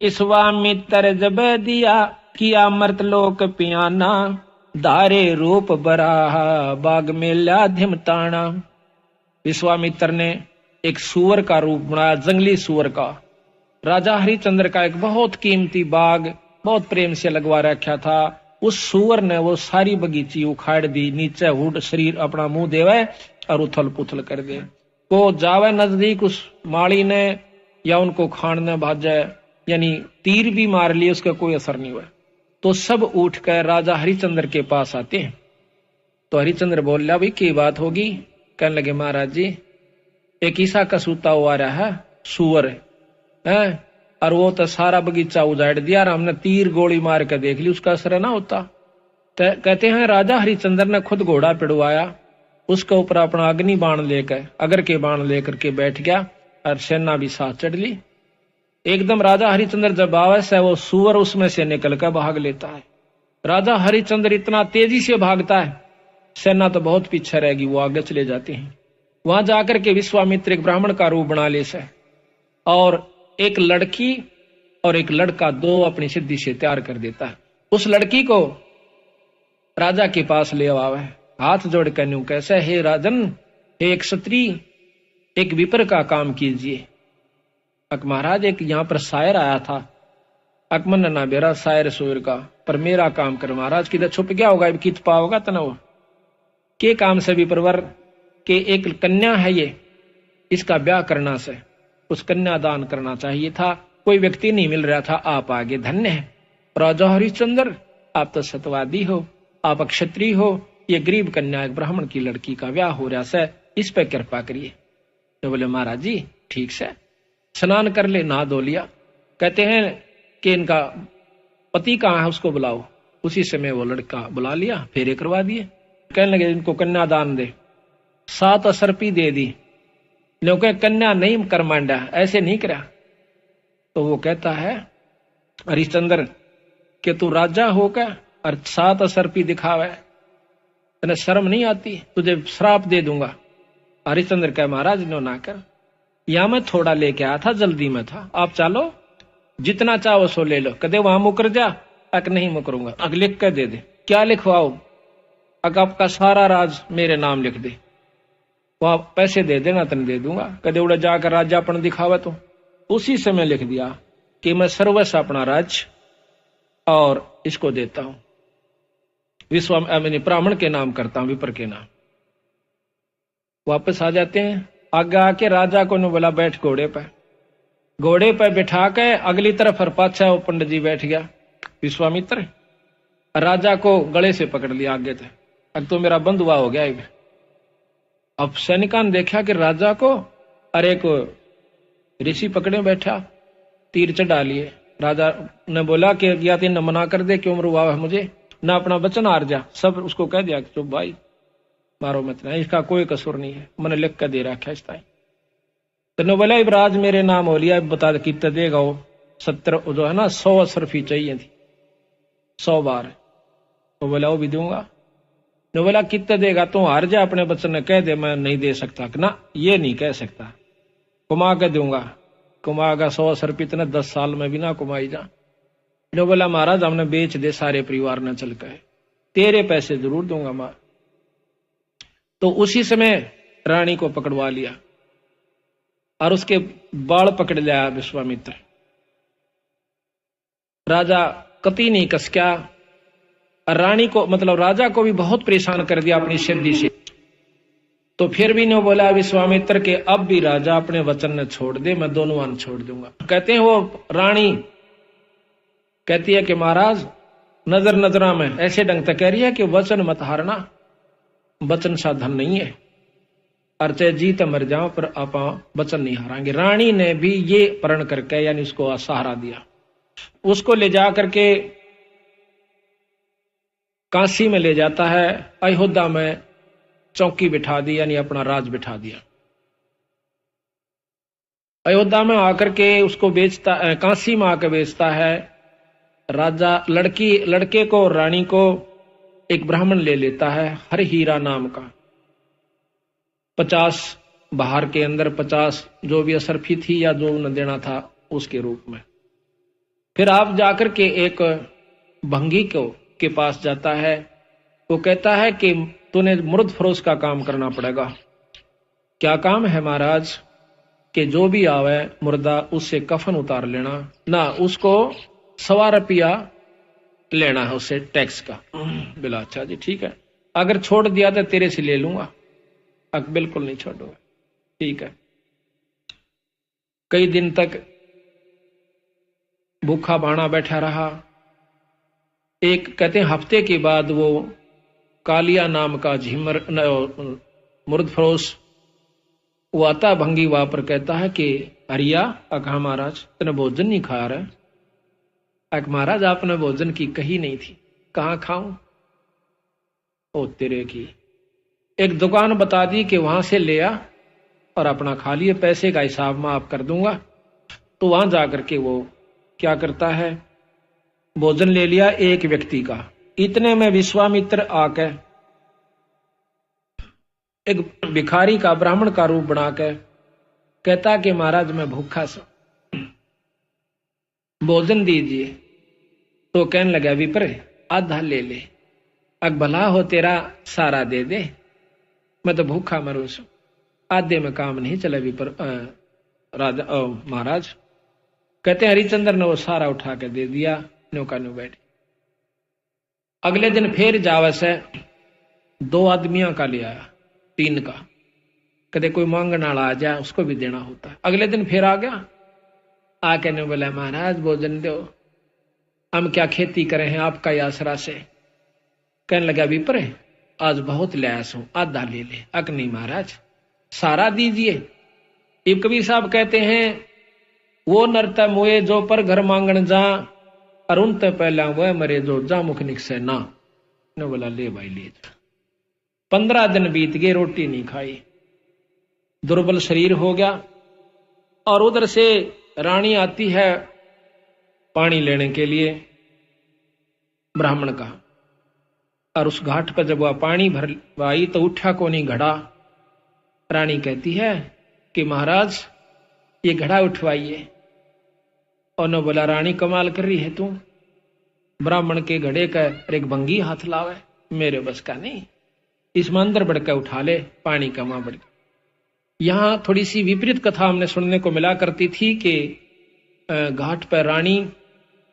विश्वामित्र जब दिया किया मर्तलोक पियाना, धारे रूप बराहा बाग में ल्या धिमताना। विश्वामित्र ने एक सुअर का रूप बनाया, जंगली सुअर का। राजा हरिश्चंद्र का एक बहुत कीमती बाग बहुत प्रेम से लगवा रखा था। उस सुअर ने वो सारी बगीची उखाड़ दी, नीचे हुड शरीर अपना मुंह देवे और उथल पुथल कर दे। को जावे नजदीक उस माली ने या उनको खाने भाजे, यानी तीर भी मार लिए, उसका कोई असर नहीं हुआ। तो सब उठकर राजा हरिश्चंद्र के पास आते हैं। तो हरिश्चंद्र बोल रहा, भाई की बात होगी? कहने लगे, महाराज जी एक ईसा का सूता हुआ रहा है सुअर है, और वो तो सारा बगीचा उजाड़ दिया और हमने तीर गोली मार के देख ली, उसका असर ना होता। कहते हैं राजा हरिश्चंद्र ने खुद घोड़ा पिड़वाया, उसके ऊपर अपना अग्नि बाण लेकर, अगर के बाण लेकर के बैठ गया और सेना भी साथ चढ़ ली। एकदम राजा हरिश्चंद्र जब आवे से वो सुअर उसमें से निकल कर भाग लेता है। राजा हरिश्चंद्र इतना तेजी से भागता है, सेना तो बहुत पीछे रहेगी, वो आगे चले जाते हैं। वहां जाकर के विश्वामित्र एक ब्राह्मण का रूप बना ले से, और एक लड़की और एक लड़का दो अपनी सिद्धि से तैयार कर देता है। उस लड़की को राजा के पास ले आवे, हाथ जोड़ कर न्यू कैसे, हे राजन, हे एक क्षत्रिय, एक विपर का काम कीजिए। महाराज एक यहाँ पर शायर आया था, अकमन ना बेरा शायर सुर का, पर मेरा काम कर महाराज, किधर छुप गया होगा, कित पाओगा तनव के काम से विप्रवर के एक कन्या है ये, इसका ब्याह करना से उस कन्या दान करना चाहिए था, कोई व्यक्ति नहीं मिल रहा था, आप आगे धन्य है। राजा हरिश्चंद्र आप तो सतवादी हो, आप क्षत्रिय हो, ये गरीब कन्या एक ब्राह्मण की लड़की का ब्याह हो रहा है, इस पे कृपा करिए। तो बोले महाराज जी ठीक से स्नान कर ले, नहा धो लिया। कहते हैं कि इनका पति कहाँ है, उसको बुलाओ। उसी समय वो लड़का बुला लिया, फेरे करवा दिए। कहने लगे इनको कन्यादान दे, 7 असरपी दे दी। लोग कन्या नहीं कर मांडा, ऐसे नहीं करा। तो वो कहता है हरिश्चंद्र कि तू राजा होकर और 7 असरपी दिखावे, तेने शर्म नहीं आती, तुझे श्राप दे दूंगा। हरिश्चंद्र कह महाराज नो ना कर, या मैं थोड़ा लेके आया था, जल्दी में था, आप चलो जितना चाहो सो ले लो। कदे वहां मुकर जा, अक नहीं मुकरूंगा, अग लिख कर दे दे। क्या लिखवाओ? अग आपका सारा राज मेरे नाम लिख दे, वहां पैसे दे देना, तन दे दूंगा। कदे उड़ा जाकर राजापन दिखावा। तो उसी समय लिख दिया कि मैं सर्वस्व अपना राज्य और इसको देता हूं, ब्राह्मण के नाम करता हूं, विपर के नाम। वापस आ जाते हैं, आगे आके राजा को ने बोला बैठ घोड़े पे। घोड़े पे बिठा के अगली तरफ और पाछा वो पंडित जी बैठ गया विश्वामित्र, राजा को गले से पकड़ लिया आगे थे, अब तो मेरा बंधुआ हो गया। अब सैनिका ने देखा कि राजा को अरे को ऋषि पकड़े बैठा, तीर चढ़ा लिए। राजा ने बोला कि या तीन मना कर दे, क्यों मरवा है मुझे, ना अपना वचन हार जा। सब उसको कह दिया कि चुप भाई, मारो मत ना, इसका कोई कसूर नहीं है, मैंने लिख कर दे रखा है। तो बोला इबराज मेरे नाम हो लिया, बता दे कितना देगा वो। 70 जो है ना 100 असरफी चाहिए थी, 100 बार। तो बोला वो भी दूंगा। तो बोला कितना देगा? तू हार जा, अपने बच्चन ने कह दे मैं नहीं दे सकता। ना ये नहीं कह सकता, कुमा के दूंगा। कुमागा 100 असरफी इतने 10 साल में भी ना कुमाई जा। जो बोला महाराज हमने बेच दे सारे परिवार ने चल कर, तेरे पैसे जरूर दूंगा मां। तो उसी समय रानी को पकड़वा लिया और उसके बाल पकड़ लिया विश्वामित्र। राजा कति नहीं कसक्या, रानी को मतलब राजा को भी बहुत परेशान कर दिया अपनी सिद्धि से। तो फिर भी ने बोला विश्वामित्र के अब भी राजा अपने वचन ने छोड़ दे, मैं दोनों अन्न छोड़ दूंगा। कहते हैं वो रानी कहती है कि महाराज नजर नजरा में ऐसे ढंग तक कह रही है कि वचन मत हारना, वचन साधन नहीं है, और चाहे जीत मर जाओ पर आप वचन नहीं हारांगे। रानी ने भी ये प्रण करके यानी उसको सहारा दिया। उसको ले जा करके काशी में ले जाता है, अयोध्या में चौकी बिठा दी, यानी अपना राज बिठा दिया। अयोध्या में आकर के उसको बेचता, काशी में आकर बेचता है। राजा लड़के को रानी को एक ब्राह्मण ले लेता है, हर हीरा नाम का। 50 बाहर के अंदर 50 जो भी असरफी थी या जो उन्हें देना था उसके रूप में। फिर आप जाकर के एक भंगी के पास जाता है। वो कहता है कि तूने मुर्द फरोश का काम करना पड़ेगा। क्या काम है महाराज? कि जो भी आवे मुर्दा उससे कफन उतार लेना ना, उसको 1.25 रुपया लेना है उससे टैक्स का। बोला अच्छा जी ठीक है, अगर छोड़ दिया तो तेरे से ले लूंगा। बिल्कुल नहीं छोड़ूंगा। ठीक है। कई दिन तक भूखा बाणा बैठा रहा। एक कहते हैं हफ्ते के बाद वो कालिया नाम का झिमर मुर्द फरोश वो आता भंगी वहां पर, कहता है कि हरिया अका महाराज तेने भोजन नहीं खा रहा। महाराज आपने भोजन की कही नहीं थी, कहाँ खाऊं? ओ तेरे की, एक दुकान बता दी कि वहां से ले आ और अपना खा लिए, पैसे का हिसाब मैं आप कर दूंगा। तो वहां जाकर के वो क्या करता है, भोजन ले लिया एक व्यक्ति का। इतने में विश्वामित्र आके एक भिखारी का ब्राह्मण का रूप बनाकर कहता कि महाराज मैं भूखा सा, भोजन दीजिए। तो कहने लगा विप्र आधा ले ले, भला हो तेरा सारा दे दे, मैं तो भूखा मरू सू, आधे में काम नहीं चला विप्र राजा महाराज। कहते हरिचंद्र ने वो सारा उठा के दे दिया, नौका नु बैठे। अगले दिन फिर जावस है, 2 आदमियों का ले आया, 3 का। कदे कोई मांगने वाला आ जाए उसको भी देना होता है। अगले दिन फिर आ गया, आके ने बोला महाराज भोजन दो, हम क्या खेती करें हैं आपका ही आसरा से। कहने लगा विप्र आज बहुत लयास हूं, आधा ले ले। नहीं महाराज सारा दीजिए। इब कबीर साहब कहते हैं वो नरता मोए जो पर घर मांगन जा, अरुण ते पहला वह मरे जो जा मुख निकसे ना। ने बोला ले भाई ले। 15 दिन बीत गए, रोटी नहीं खाई, दुर्बल शरीर हो गया। और उधर से रानी आती है पानी लेने के लिए ब्राह्मण का, और उस घाट पर जब वह पानी भरवाई तो उठा को नहीं घड़ा। रानी कहती है कि महाराज ये घड़ा उठवाइए। और न बोला रानी कमाल कर रही है तू, ब्राह्मण के घड़े का एक भंगी हाथ लावे, मेरे बस का नहीं, इसमें अंदर बढ़कर उठा ले, पानी कमा बढ़। यहां थोड़ी सी विपरीत कथा हमने सुनने को मिला करती थी कि घाट पर रानी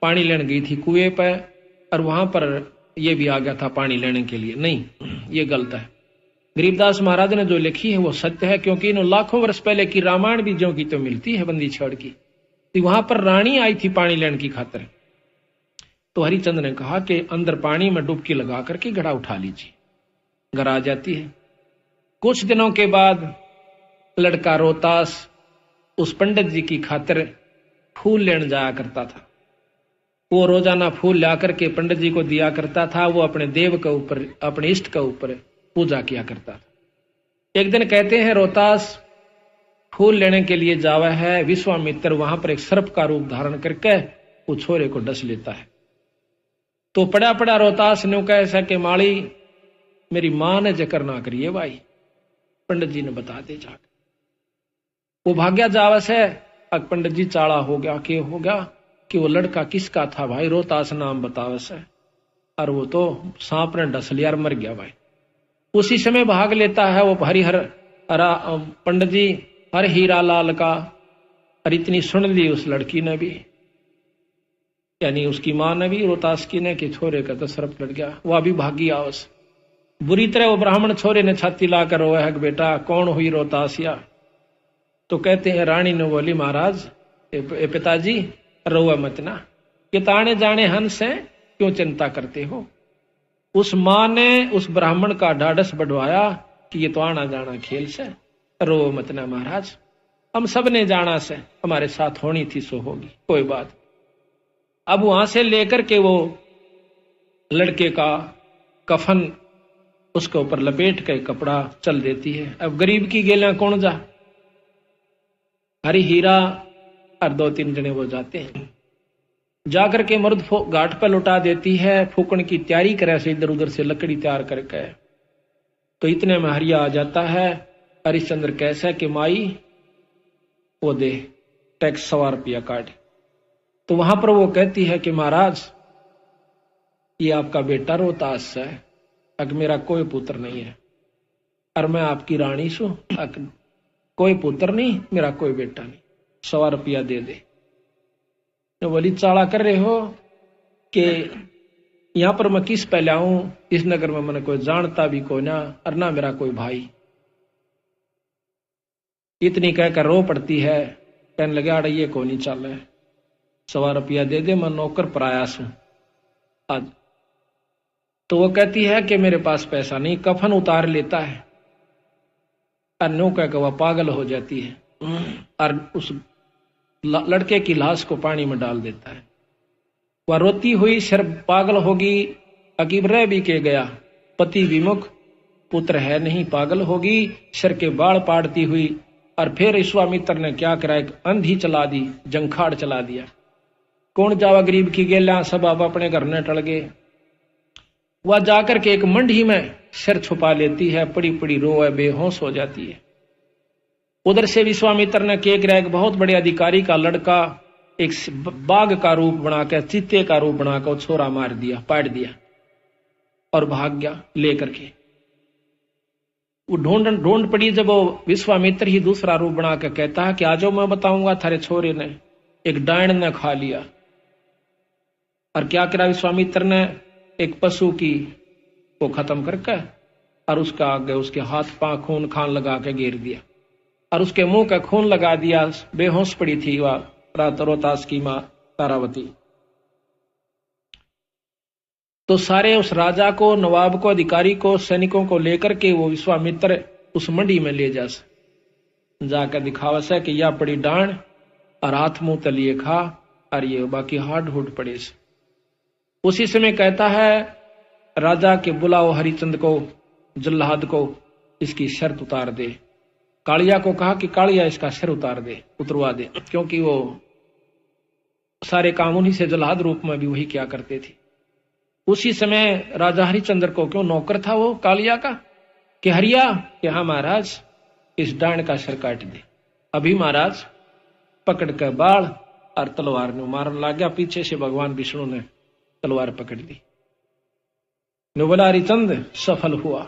पानी लेने गई थी कुएं पर, और वहां पर यह भी आ गया था पानी लेने के लिए। नहीं, ये गलत है। गरीबदास महाराज ने जो लिखी है वो सत्य है, क्योंकि इन लाखों वर्ष पहले की रामायण भी जो की तो मिलती है बंदी छड़ की। तो वहां पर रानी आई थी पानी लेने की खातिर। तो हरिचंद ने कहा कि अंदर पानी में डुबकी लगा करके घड़ा उठा लीजिए। घर आ जाती है। कुछ दिनों के बाद लड़का रोहतास उस पंडित जी की खातिर फूल लेने जाया करता था। वो रोजाना फूल ला करके पंडित जी को दिया करता था। वो अपने देव के ऊपर, अपने इष्ट के ऊपर पूजा किया करता था। एक दिन कहते हैं रोहतास फूल लेने के लिए जावा है, विश्वामित्र वहां पर एक सर्प का रूप धारण करके वो छोरे को डस लेता है। तो पड़ा पड़ा रोहतास ने कहा ऐसा कि माली मेरी मां ने जिक्र ना करिए भाई, पंडित जी ने बता दे जाकर। वो भाग्या जावस है। अब पंडित जी चाड़ा हो गया, के हो गया कि वो लड़का किसका था भाई, रोहतास नाम बतावस है, और वो तो सांप ने डस लिया और मर गया भाई। उसी समय भाग लेता है वो हरिहर पंडित जी हर हीरा लाल का, और इतनी सुन ली उस लड़की ने भी, यानी उसकी मां ने भी, रोहतास की ने, कि छोरे का तो सर्प लड़ गया। वह भी भागी आवस। बुरी तरह वो ब्राह्मण छोरे ने छाती लाकर रोया है, बेटा कौन हुई रोहतासिया। तो कहते हैं रानी ने बोली महाराज पिताजी रोआ मत ना, कि ताने जाने हंस है, क्यों चिंता करते हो। उस मां ने उस ब्राह्मण का ढाढ़स बढ़वाया कि ये तो आना जाना खेल से, रो मत ना महाराज, हम सब ने जाना से, हमारे साथ होनी थी सो होगी, कोई बात। अब वहां से लेकर के वो लड़के का कफन उसके ऊपर लपेट के कपड़ा चल देती है। अब गरीब की गेला कौन जा, हरी हीरा और 2-3 जने वो जाते हैं। जाकर के मर्द घाट पर लुटा देती है, फूकन की तैयारी करे से इधर उधर से लकड़ी तैयार करके। तो इतने में हरिया आ जाता है। हरिश्चंद्र कैसा कि माई वो दे टैक्स 1.25 रुपया काट। तो वहां पर वो कहती है कि महाराज ये आपका बेटा रोहतास है, अगर मेरा कोई पुत्र नहीं है और मैं आपकी रानी सू, कोई पुत्र नहीं, मेरा कोई बेटा नहीं, 100 रुपया दे दे। तो बोली चाला कर रहे हो कि यहां पर मैं किस पहले आऊं, इस नगर में मैंने कोई जानता भी कोई ना और ना मेरा कोई भाई। इतनी कहकर रो पड़ती है, कहने लगे आड़ ये को नहीं चल है, 100 रुपया दे दे, मैं नौकर पर आया हूं आज। तो वो कहती है कि मेरे पास पैसा नहीं, कफन उतार लेता है और नो कहकर वह पागल हो जाती है और उस लड़के की लाश को पानी में डाल देता है। वह रोती हुई सिर्फ पागल होगी, अकीब रह भी के गया, पति विमुख, पुत्र है नहीं, पागल होगी, सिर के बाल पाड़ती हुई। और फिर विश्वामित्र ने क्या करा, एक अंधी चला दी, जंखाड़ चला दिया। कौन जावा गरीब की गेला, सब आप अपने घर ने टल गए। वह जाकर के एक मंडी में सिर छुपा लेती है, पड़ी पड़ी रोए, बेहोश हो जाती है। उधर से विश्वामित्र ने क्या करा, एक बहुत बड़े अधिकारी का लड़का एक बाघ का रूप बनाकर, चीते का रूप बनाकर छोरा मार दिया, पाट दिया और भाग गया लेकर के। वो ढूंढ पड़ी, जब वो विश्वामित्र ही दूसरा रूप बनाकर कहता है कि आजो मैं बताऊंगा थारे छोरे ने एक डायन ने खा लिया। और क्या करा विश्वामित्र ने, एक पशु की को खत्म करके और उसका आगे उसके हाथ पांव खून खान लगा के घेर दिया और उसके मुंह का खून लगा दिया। बेहोश पड़ी थी वह रोहतास की मां तारावती। तो सारे उस राजा को, नवाब को, अधिकारी को, सैनिकों को लेकर के वो विश्वामित्र उस मंडी में ले जाकर दिखावा से कि यह पड़ी डांड और हाथ मुंह तलिए खा और ये बाकी हाड हुड पड़े से। उसी समय कहता है राजा के बुलाओ हरिचंद को, जल्लाद को, इसकी शर्त उतार दे। कालिया को कहा कि कालिया इसका सिर उतरवा दे, क्योंकि वो सारे काम उन्हीं से जल्लाद रूप में भी वही क्या करते थे। उसी समय राजा हरिचंद्र को, क्यों नौकर था वो कालिया का, कि हरिया कि हाँ महाराज इस डांड का सिर काट दे। अभी महाराज पकड़ कर बाल और तलवार ने मारने लग गया। पीछे से भगवान विष्णु ने तलवार पकड़ ली। बोला हरिचंद सफल हुआ।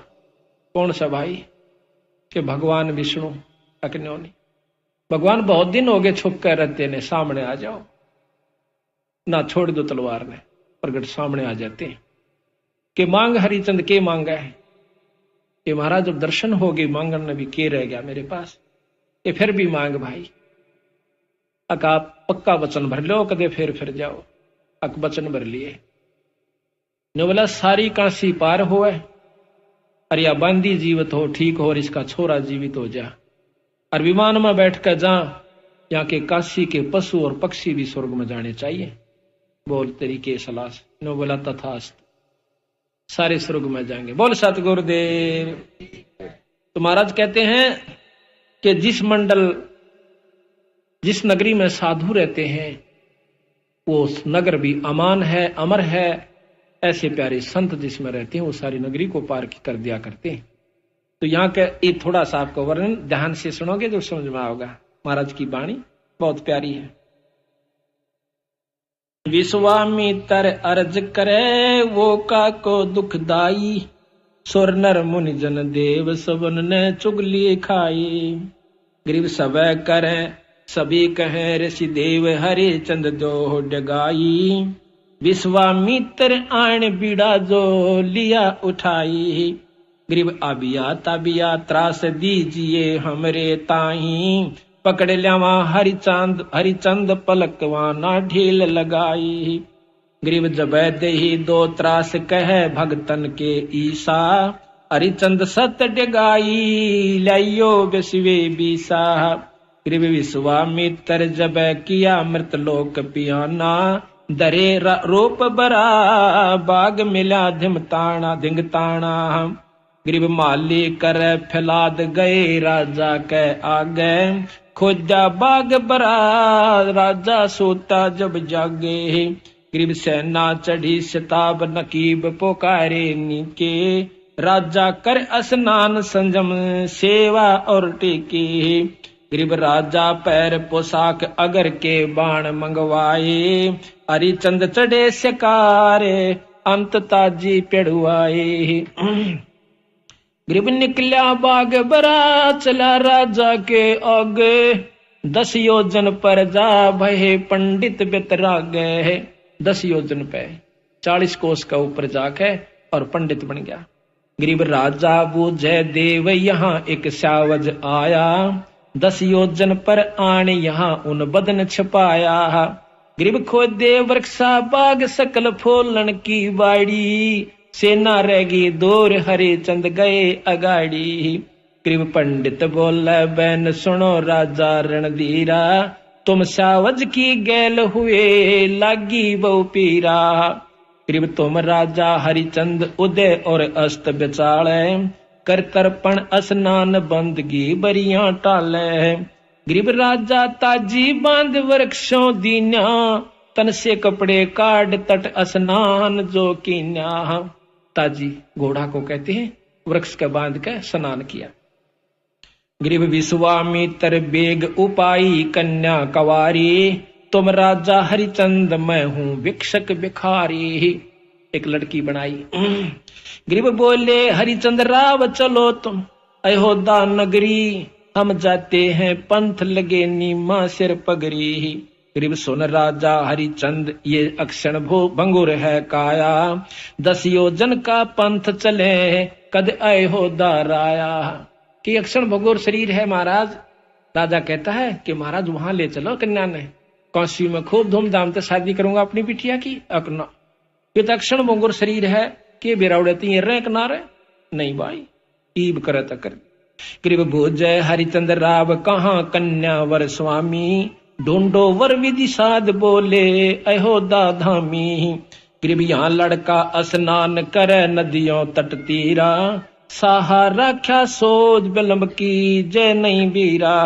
कौन सा भाई, कि भगवान विष्णु। अकन्यो नहीं, भगवान बहुत दिन हो गए छुप कर रहते ने, सामने आ जाओ ना, छोड़ दो तलवार ने, प्रगट सामने आ जाते हैं। कि मांग हरिचंद के मांगा है, कि महाराज जब दर्शन हो गए मांगन ने भी के रह गया मेरे पास, ये फिर भी मांग भाई। अका पक्का वचन भर लो, कदे फिर जाओ। अक वचन भर लिए। ने बोला सारी काशी पार होए और या बांदी जीवित हो, ठीक हो, और इसका छोरा जीवित हो जा, और विमान में बैठ कर जा, यहाँ के काशी के पशु और पक्षी भी स्वर्ग में जाने चाहिए। बोल तेरी के सलाह। ने बोला तथास्तु, सारे स्वर्ग में जाएंगे। बोल सतगुरुदेव। तो महाराज कहते हैं कि जिस नगरी में साधु रहते हैं वो नगर भी अमान है, अमर है। ऐसे प्यारे संत जिसमें रहते हैं वो सारी नगरी को पार कर दिया करते हैं। तो यहाँ का ये थोड़ा सा आपको वर्णन ध्यान से सुनोगे तो समझ में आओगा। महाराज की वाणी बहुत प्यारी है। विश्वामित्र अर्ज करे वो का को दुखदाई, सुर नर मुनि जन देव सबन ने चुगली खाई। गरीब सब करे सभी कहे ऋषि देव, हरे चंद दो डगाई। विश्वामित्र आन बीड़ा जो लिया उठाई। गरीब आबिया ताबिया त्रास दीजिए हमरे ताही। पकड़ लियावा हरिचंद पलकवाना ढील लगाई। गरीब जब दही दो त्रास कह भगतन के ईसा। हरिचंद सत डगाई लाइयो बेसवे बीसा। गरीब विश्वामित्र जब किया मृत लोक पियाना। दरे रूप बरा बाग मिला धिंग ताना। गरीब माली कर फैलाद गए राजा के आगे। खोजा बाग बरा राजा सोता जब जागे। गरीब सेना चढ़ी शताब नकीब पुकारे नीके। राजा कर स्नान संजम सेवा और टेके। गरीब राजा पैर पोशाक अगर के बाण मंगवाए, हरिचंद चढ़े शिकारे अंत ताजी पेड़ुआए। गरीब निकला बाग बरा चला राजा के आगे, 10 योजन पर जा भये पंडित बेतरागे। 10 योजन पे 40 कोस का ऊपर जाके और पंडित बन गया। गरीब राजा बूझे देव यहाँ एक सावज आया, 10 योजन पर आने यहाँ उन बदन छपाया। गरीब खोदे वृक्षा बाग सकल फूलन की बाड़ी, सेना रहेगी दूर हरिचंद गए अगाड़ी। गरीब पंडित बोले बैन सुनो राजा रणधीरा, तुम सावज की गैल हुए लागी बहु पीरा। गरीब तुम राजा हरिचंद उदय और अस्त बेचाले, कर तर्पण स्नान बंदगी बरिया टाले। गरीब राजा ताजी बांध वृक्षों दीन्या, तन से कपड़े काट तट स्नान जो कीन्या। ताजी घोड़ा को कहते हैं, वृक्ष का बांध के स्नान किया। गरीब विश्वामित्र बेग उपाई कन्या कवारी, तुम राजा हरिचंद मैं हूँ भिक्षक भिखारी। एक लड़की बनाई। गरीब बोले हरिचंद राव चलो तुम अयोध्या नगरी, हम जाते हैं पंथ लगे नीमा सिर पगरी। गरीब सुन राजा हरिचंद ये अक्षण भंगुर है काया, 10 योजन का पंथ चले कद अयोध्या राया। कि अक्षण भंगुर शरीर है महाराज। राजा कहता है कि महाराज वहां ले चलो कन्या ने, काशी में खूब धूमधाम से शादी करूंगा अपनी बिटिया की। अकना ये तो अक्षण भंगुर शरीर है कि बिराउड़ती रे किनारे नहीं भाई, ईब करे तक। गरीब भोजय हरिचंद राव कहाँ कन्या वर स्वामी, ढूंढो वर विधि साध बोले अयोध्या धामी। गरीब यहाँ लड़का स्नान करे नदियों तट तीरा, सहारा क्या सोच विलंब की जय नहीं बीरा।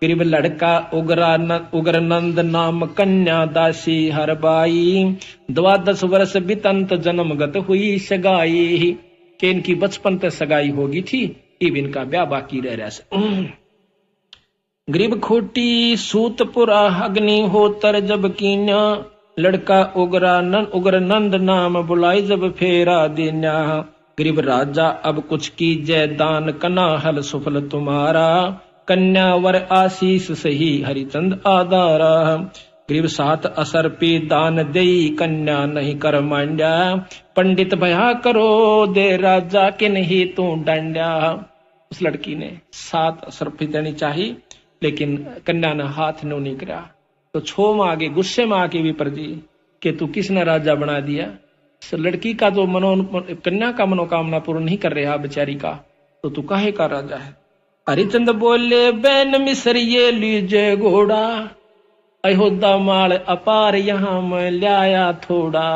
गरीब लड़का उग्र नंद नाम कन्या दासी हर बाई, 12 वर्ष बितंत जन्मगत हुई सगाई। के इनकी बचपन तक सगाई होगी थी, अब इनका ब्याह बाकी रह रहा। गरीब खोटी सूतपुरा अग्नि होतर जब कीन्या, लड़का उग्र नंद नाम बुलाई जब फेरा देन्या। गरीब राजा अब कुछ कीजय दान कना हल सुफल तुम्हारा, कन्या वर आशीष सही हरिचंद आधारा। गरीब 7 असर पे दान दई कन्या नहीं कर मांड्या, पंडित भया करो दे राजा के नहीं तू डांड्या। उस लड़की ने 7 असर पे देनी चाहिए, लेकिन कन्या ने हाथ नहीं करा। तो छो में आगे गुस्से में आके भी प्रजी कि तू किसने राजा बना दिया। लड़की का जो कन्या का मनोकामना पूर्ण नहीं कर रहा बेचारी का, तो तू काहे का राजा है। हरिचंद बोले बैन मिस्र ये लीजे घोड़ा, अयोध्या माल अपार यहाँ मैं लाया थोड़ा।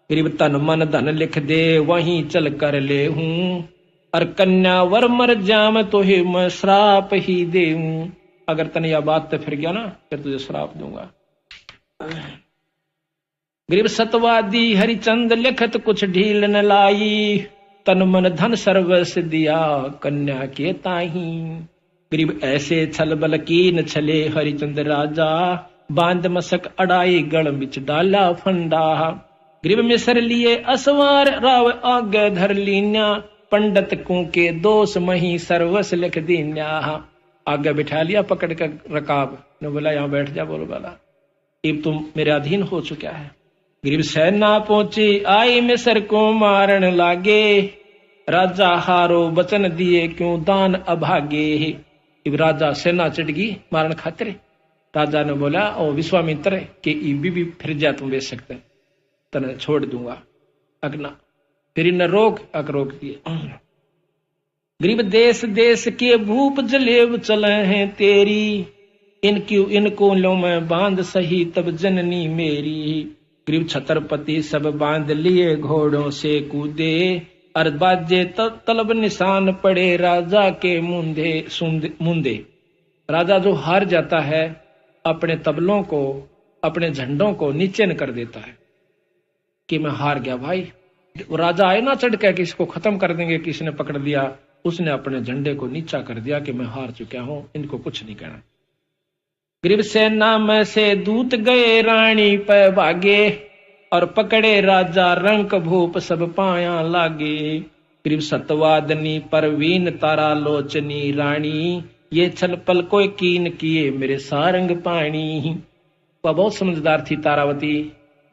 गरीब तन मन धन लिख दे वहीं चल कर ले हूँ, और कन्या वर मर जाम तो ही मैं श्राप ही दे हूँ। अगर तने यह बात तो फिर गया ना, फिर तुझे श्राप दूंगा। गरीब सतवादी हरिचंद लिखत कुछ ढील न लाई, तन मन धन सर्वस दिया कन्या के ताही। गरीब ऐसे छल बल कीन छले हरिचंद राजा, बांध मसक अड़ाई गढ़ बिच डाला फंडा। गरीब मिसर लिए असवार राव आगे धर लीन्या, पंडित को के दोष मही सर्वस लिख दीन्या। आगे बिठा लिया पकड़ कर रकाब ने, बोला यहाँ बैठ जा। बोलो वाला अब तुम मेरे अधीन हो चुका है। गरीब सेना पहुंची आई मिसर को मारन लागे, राजा हारो वचन दिए क्यों दान अभागे। इब राजा सेना चढ़गी मारन खातिर। राजा ने बोला ओ विश्वामित्र के इबी भी फिर जा तुम बेच सकते, तने छोड़ दूंगा। अगना फिर न रोक अक रोक दिए। गरीब देश देश के भूप जलेब चले हैं तेरी, इनको लो मैं बांध सही तब जननी मेरी। गरीब छत्रपति सब बांध लिए घोड़ों से कूदे, और बाजे तलब निशान पड़े राजा के मुंदे। राजा जो हार जाता है अपने तबलों को अपने झंडों को नीचे न कर देता है कि मैं हार गया भाई। राजा आए ना चढ़ के कि इसको खत्म कर देंगे, किसने पकड़ लिया, उसने अपने झंडे को नीचा कर दिया कि मैं हार चुका हूं, इनको कुछ नहीं कहना। ग्रीव सेना में से दूत गए रानी पे भागे, और पकड़े राजा रंक भूप सब पाया लागे। ग्रीव सतवादनी परवीन तारा लोचनी रानी, ये छल पल कोई कीन किए मेरे सारंग पानी। वह बहुत समझदार थी तारावती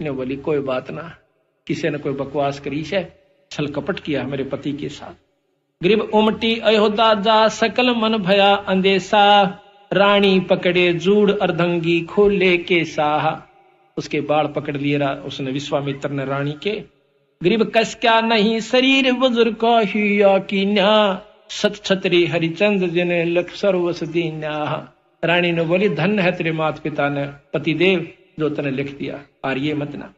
ने बोली कोई बात ना, किसी ने कोई बकवास करी है, छल कपट किया मेरे पति के साथ। ग्रीब उमटी अयोध्या जा सकल मन भया अंदेशा, रानी पकड़े जूड़ अर्धंगी खोले के साह। उसके बाल पकड़ लिए उसने विश्वामित्र ने रानी के। ग्रीब कस क्या नहीं शरीर बुजुर्ग का हिया कीन्या, सत छतरी हरिचंद जिने लख सर्वस दीन्या। रानी ने बोली धन्य है तेरे माता पिता ने पतिदेव जो तने लिख दिया, और ये मत ना।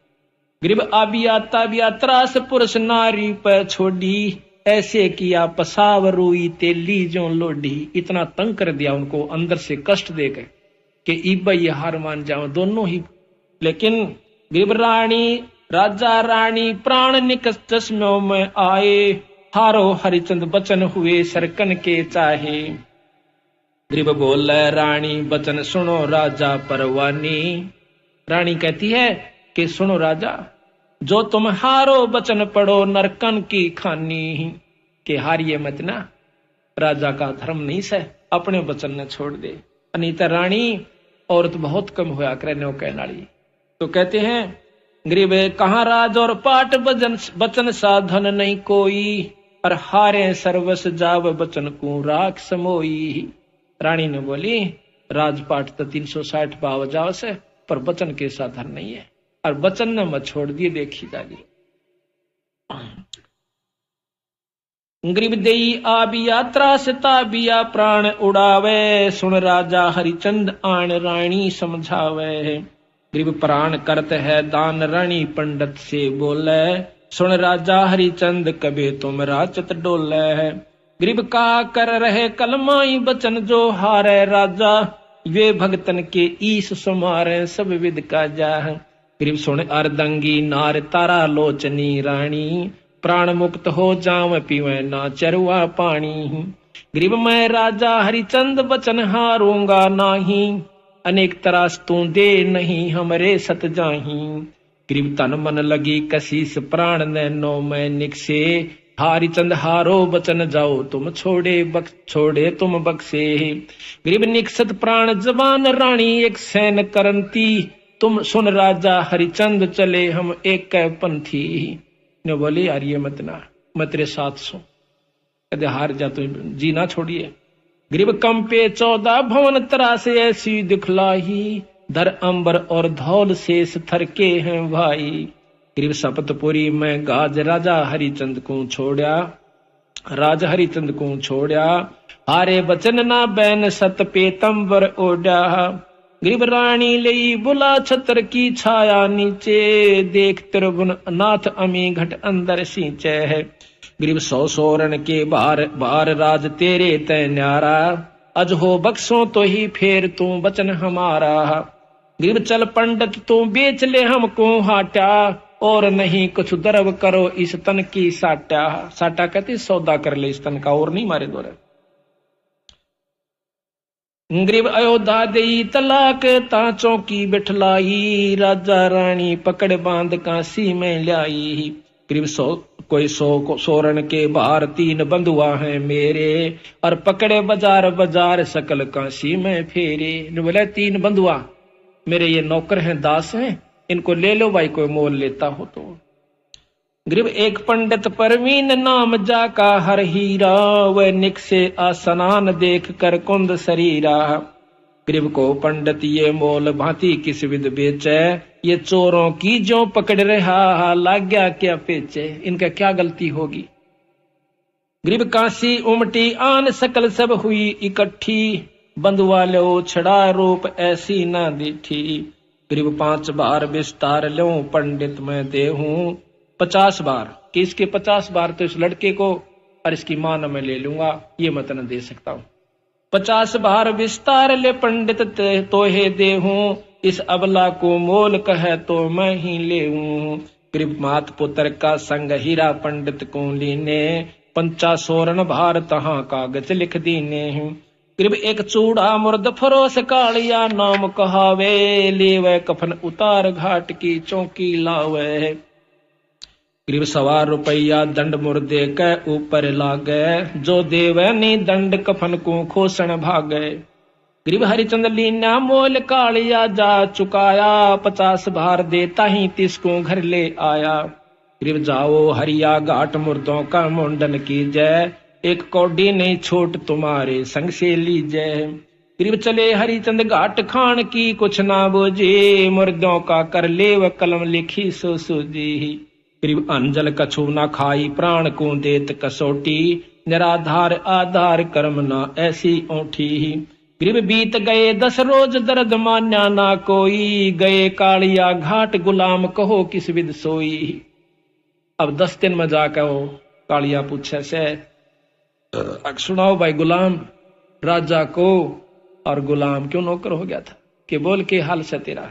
ग्रीब आबिया ताबिया त्रास पुरुष नारी पर छोड़ी, ऐसे किया पसाव रोई तेली जो लोडी। इतना तंग कर दिया उनको अंदर से कष्ट देकर कि इब्बा ये हार मान जाओ दोनों ही। लेकिन ग्रीब रानी राजा रानी प्राण निकस चश्मों में आए, हारो हरिचंद बचन हुए सरकन के चाहे। ग्रीब बोल रानी बचन सुनो राजा परवानी। रानी कहती है कि सुनो राजा, जो तुम हारो बचन पढ़ो नरकन की खानी। के हारिए मत ना, राजा का धर्म नहीं सह, अपने बचन ने छोड़ दे। अनीता रानी औरत बहुत कम होया करने कहने वाली। तो कहते हैं ग्रीब कहाँ राज और पाठ बचन साधन नहीं कोई, और हारे सर्वस जाव बचन को राख समोई। रानी ने बोली राजपाट तो 360 पाव जाव से, पर बचन के साधन नहीं है, और बचन ने मत छोड़ दिए देखी जागी। ग्रीब देई आबिया त्रास ताबिया प्राण उड़ावे, सुन राजा हरिचंद आन रानी समझावे। ग्रीब प्राण करत है दान रानी पंडित से बोले, सुन राजा हरिचंद कभी तुम राचत डोले। ग्रीब का कर रहे कलमाई बचन जो हारे राजा, वे भगतन के ईश सुमारे सब विद का जा। ग्रीब सुन अर्दंगी नार तारा लोचनी रानी, प्राण मुक्त हो जाव पीवे ना चरुआ पानी। ग्रीब मैं राजा हरिचंद बचन हारूंगा नाही, अनेक तरास तू दे नहीं हमरे सत जाही। ग्रीब तन मन लगी कशीस प्राण नैनो में निकसे, हरिचंद हारो बचन जाओ तुम छोड़े तुम बक्से। ग्रीब निकसत प्राण जवान रानी एक सैन करंती, तुम सुन राजा हरिचंद चले हम एक पंथी। ने बोली यार ये मत ना, मैं तेरे साथ सो, कदे हार जा तो जी ना छोड़िए। ग्रीब कंपे 14 भवन तरासे ऐसी दिखलाई, धर अंबर और धौल शेष थरके हैं भाई। ग्रीब सपतपुरी में गाज राजा हरिचंद को छोड़ा, राजा हरिचंद को छोड़ा, हारे बचन ना बैन सत पेतंबर ओढ़ा। ग्रीब रानी लई बुला छतर की छाया नीचे, देख त्रिभुवन नाथ अमी घट अंदर सींचे है। ग्रीब 100 सोरण के बार राज तेरे तय न्यारा, अज हो बक्सों तो ही फेर तू बचन हमारा। ग्रीब चल पंडित तू बेच ले हमको हाटा, और नहीं कुछ दरब करो इस तन की साटा। साटा कहते सौदा कर ले इस तन का, और नहीं मारे दो। ग्रीब अयोध्या देई तलाक तांचों की बिठलाई, राजा रानी पकड़ बांध काशी में लाई। ग्रीब 100 सोरण के बाहर 3 बंधुआ हैं मेरे, और पकड़े बाजार बाजार सकल काशी में फेरे। बोले 3 बंधुआ मेरे ये नौकर हैं, दास हैं, इनको ले लो भाई कोई मोल लेता हो तो। ग्रीब एक पंडित परवीन नाम जाका हर हीरा, वह निकसे आसनान देख कर कुंद शरीरा। ग्रीब को पंडित ये मोल भांति किस विद बेचे, ये चोरों की जो पकड़ रहा लाग गया क्या पेचे। इनका क्या गलती होगी। ग्रीब काशी उमटी आन सकल सब हुई इकट्ठी, बंधुआ लो छड़ा रूप ऐसी ना दिठी। ग्रीब 5 बार विस्तार लो पंडित मैं देहूं, 50 बार कि इसके 50 बार तो इस लड़के को और इसकी मां न मैं ले लूंगा, ये मत न दे सकता हूं। 50 बार विस्तार ले पंडित तो हे देहूं, इस अबला को मोल कहे तो मैं ही ले। ग्रीब मात पुत्र का संग हीरा पंडित को लीने, पंचा सोरन भार तहाँ कागज लिख दीने हूँ। गरीब एक चूड़ा मुर्द फरोस कालिया नाम कहावे, लेवे कफन उतार घाट की चौकी लावे। गरीब 1.25 रुपया दंड मुर्दे के ऊपर लागे, जो देवे नी दंड कफन को खोसन भागे। गरीब हरिचंद लीना मोल कालिया जा चुकाया, 50 भार देता ही 30 को घर ले आया। गरीब जाओ हरिया घाट मुर्दों का मुंडन कीजय, एक कौडी नहीं छोट तुम्हारे संग से लीजय। गरीब चले हरिचंद घाट खान की कुछ ना बोझे, मुर्दों का कर ले व कलम लिखी सो सूझी। गरीब अंजल कछु ना खाई प्राण को देत कसोटी, निराधार आधार कर्म ना ऐसी ओठी। गरीब बीत गए 10 रोज दर्द मान्या ना कोई, गए कालिया घाट गुलाम कहो किस विद सोई। अब 10 दिन में जाकर वो कालिया पूछे से सुनाओ भाई गुलाम, राजा को और गुलाम क्यों नौकर हो गया था, कि बोल के हाल से तेरा।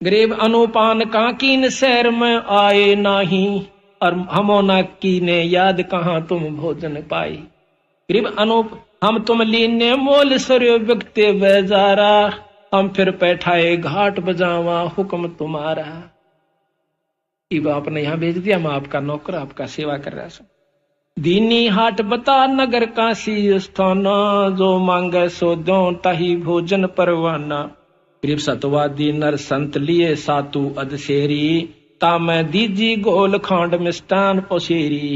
गरीब अनुपान का कीन शहर में आए नाही, और हमोना कीने याद कहाँ तुम भोजन पाई। गरीब अनूप हम तुम लीने मोल सरयो बिकते बेजारा, हम फिर बैठाए घाट बजावा हुक्म तुम्हारा। इब आपने यहाँ भेज दिया, मैं आपका नौकर आपका सेवा कर रहा हूं। दीनी हाट बता नगर काशी स्थाना, जो मांगे सो दो ताही भोजन परवाना। गरीब सतवादी नर संत लिए सातु अदशेरी, तामै दीजी गोल खांड मिष्टान पोसेरी।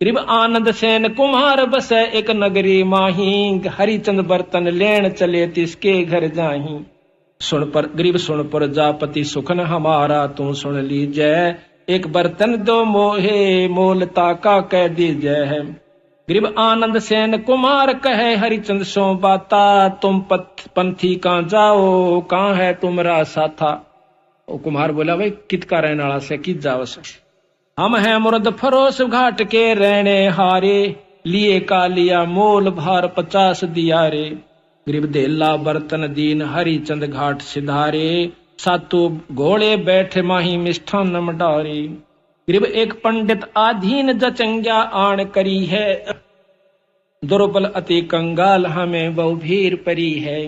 गरीब आनंद सेन कुम्हार बसे एक नगरी माही, हरिचंद बर्तन लेन चले तिसके घर जाही। सुन पर गरीब सुन पर जापति सुखन हमारा, तू सुन लीजय एक बर्तन दो मोहे मोलता का कह दीजय। गरीब आनंद सेन कुमार कहे हरिचंद सो बाता, तुम पंथी कहाँ जाओ कहाँ है तुमरा साथा। ओ कुमार बोला भाई कित का रहने वाला से कित जाओ से। हम हैं मुर्द फरोस घाट के रहने हारे, लिए का लिया मोल भार 50 दिया रे। गरीब देला बर्तन दीन हरिचंद घाट सिधारे, सातु घोड़े बैठे माही मिष्ठान मडारे। गरीब एक पंडित आधीन जचंग्या आण करी है, दुर्बल अति कंगाल हमें बहु भीर परी है।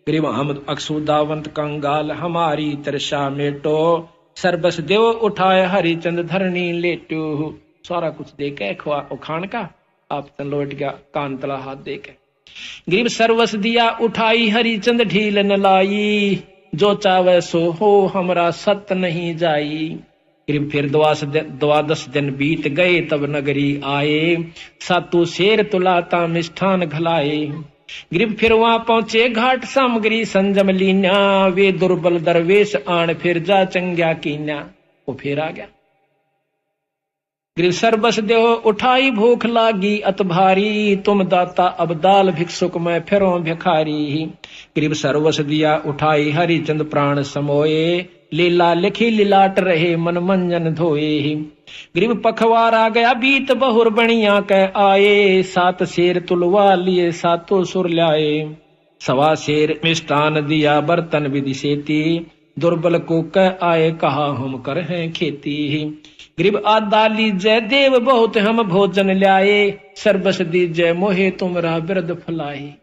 गरीब हम अक्षुदावंत कंगाल हमारी तरसा मेटो, सर्बस देव उठाए हरिचंद धरनी लेटो। सारा कुछ दे के खान का आप तन लौट गया कान तला हाथ दे के। गरीब सर्वस दिया उठाई हरिचंद ढील न लाई, जो चावे सो हो हमरा सत नहीं जाई। गरीब फिर 12 दिन बीत गए तब नगरी आए, सातु शेर तुलाता मिष्ठान घलाए। गरीब फिर वहां पहुंचे घाट सामग्री संजम लीना, वे दुर्बल दरवेश आन फिर जा चंग्या कीन्या। वो फिर आ गया। गरीब सर्बस देव उठाई भूख लागी अत भारी, तुम दाता अब दाल भिक्षुक में फिरो भिखारी। गरीब सर्वस दिया उठाई हरिचंद प्राण समोए, लीला लिखी लिलाट रहे मन मंजन धोए। गरीब पखवार आ गया बीत बहुर बणिया कह आए, 7 शेर तुलवा लिए सातों सुर लाए। 1.25 शेर मिष्टान दिया बर्तन विधि सेती, दुर्बल को कह आए कहा हम कर हैं खेती। गरीब आदा लीजय देव बहुत हम भोजन ल्याए, सर्बस दीजय मोहे तुमरा बिरद फलाए।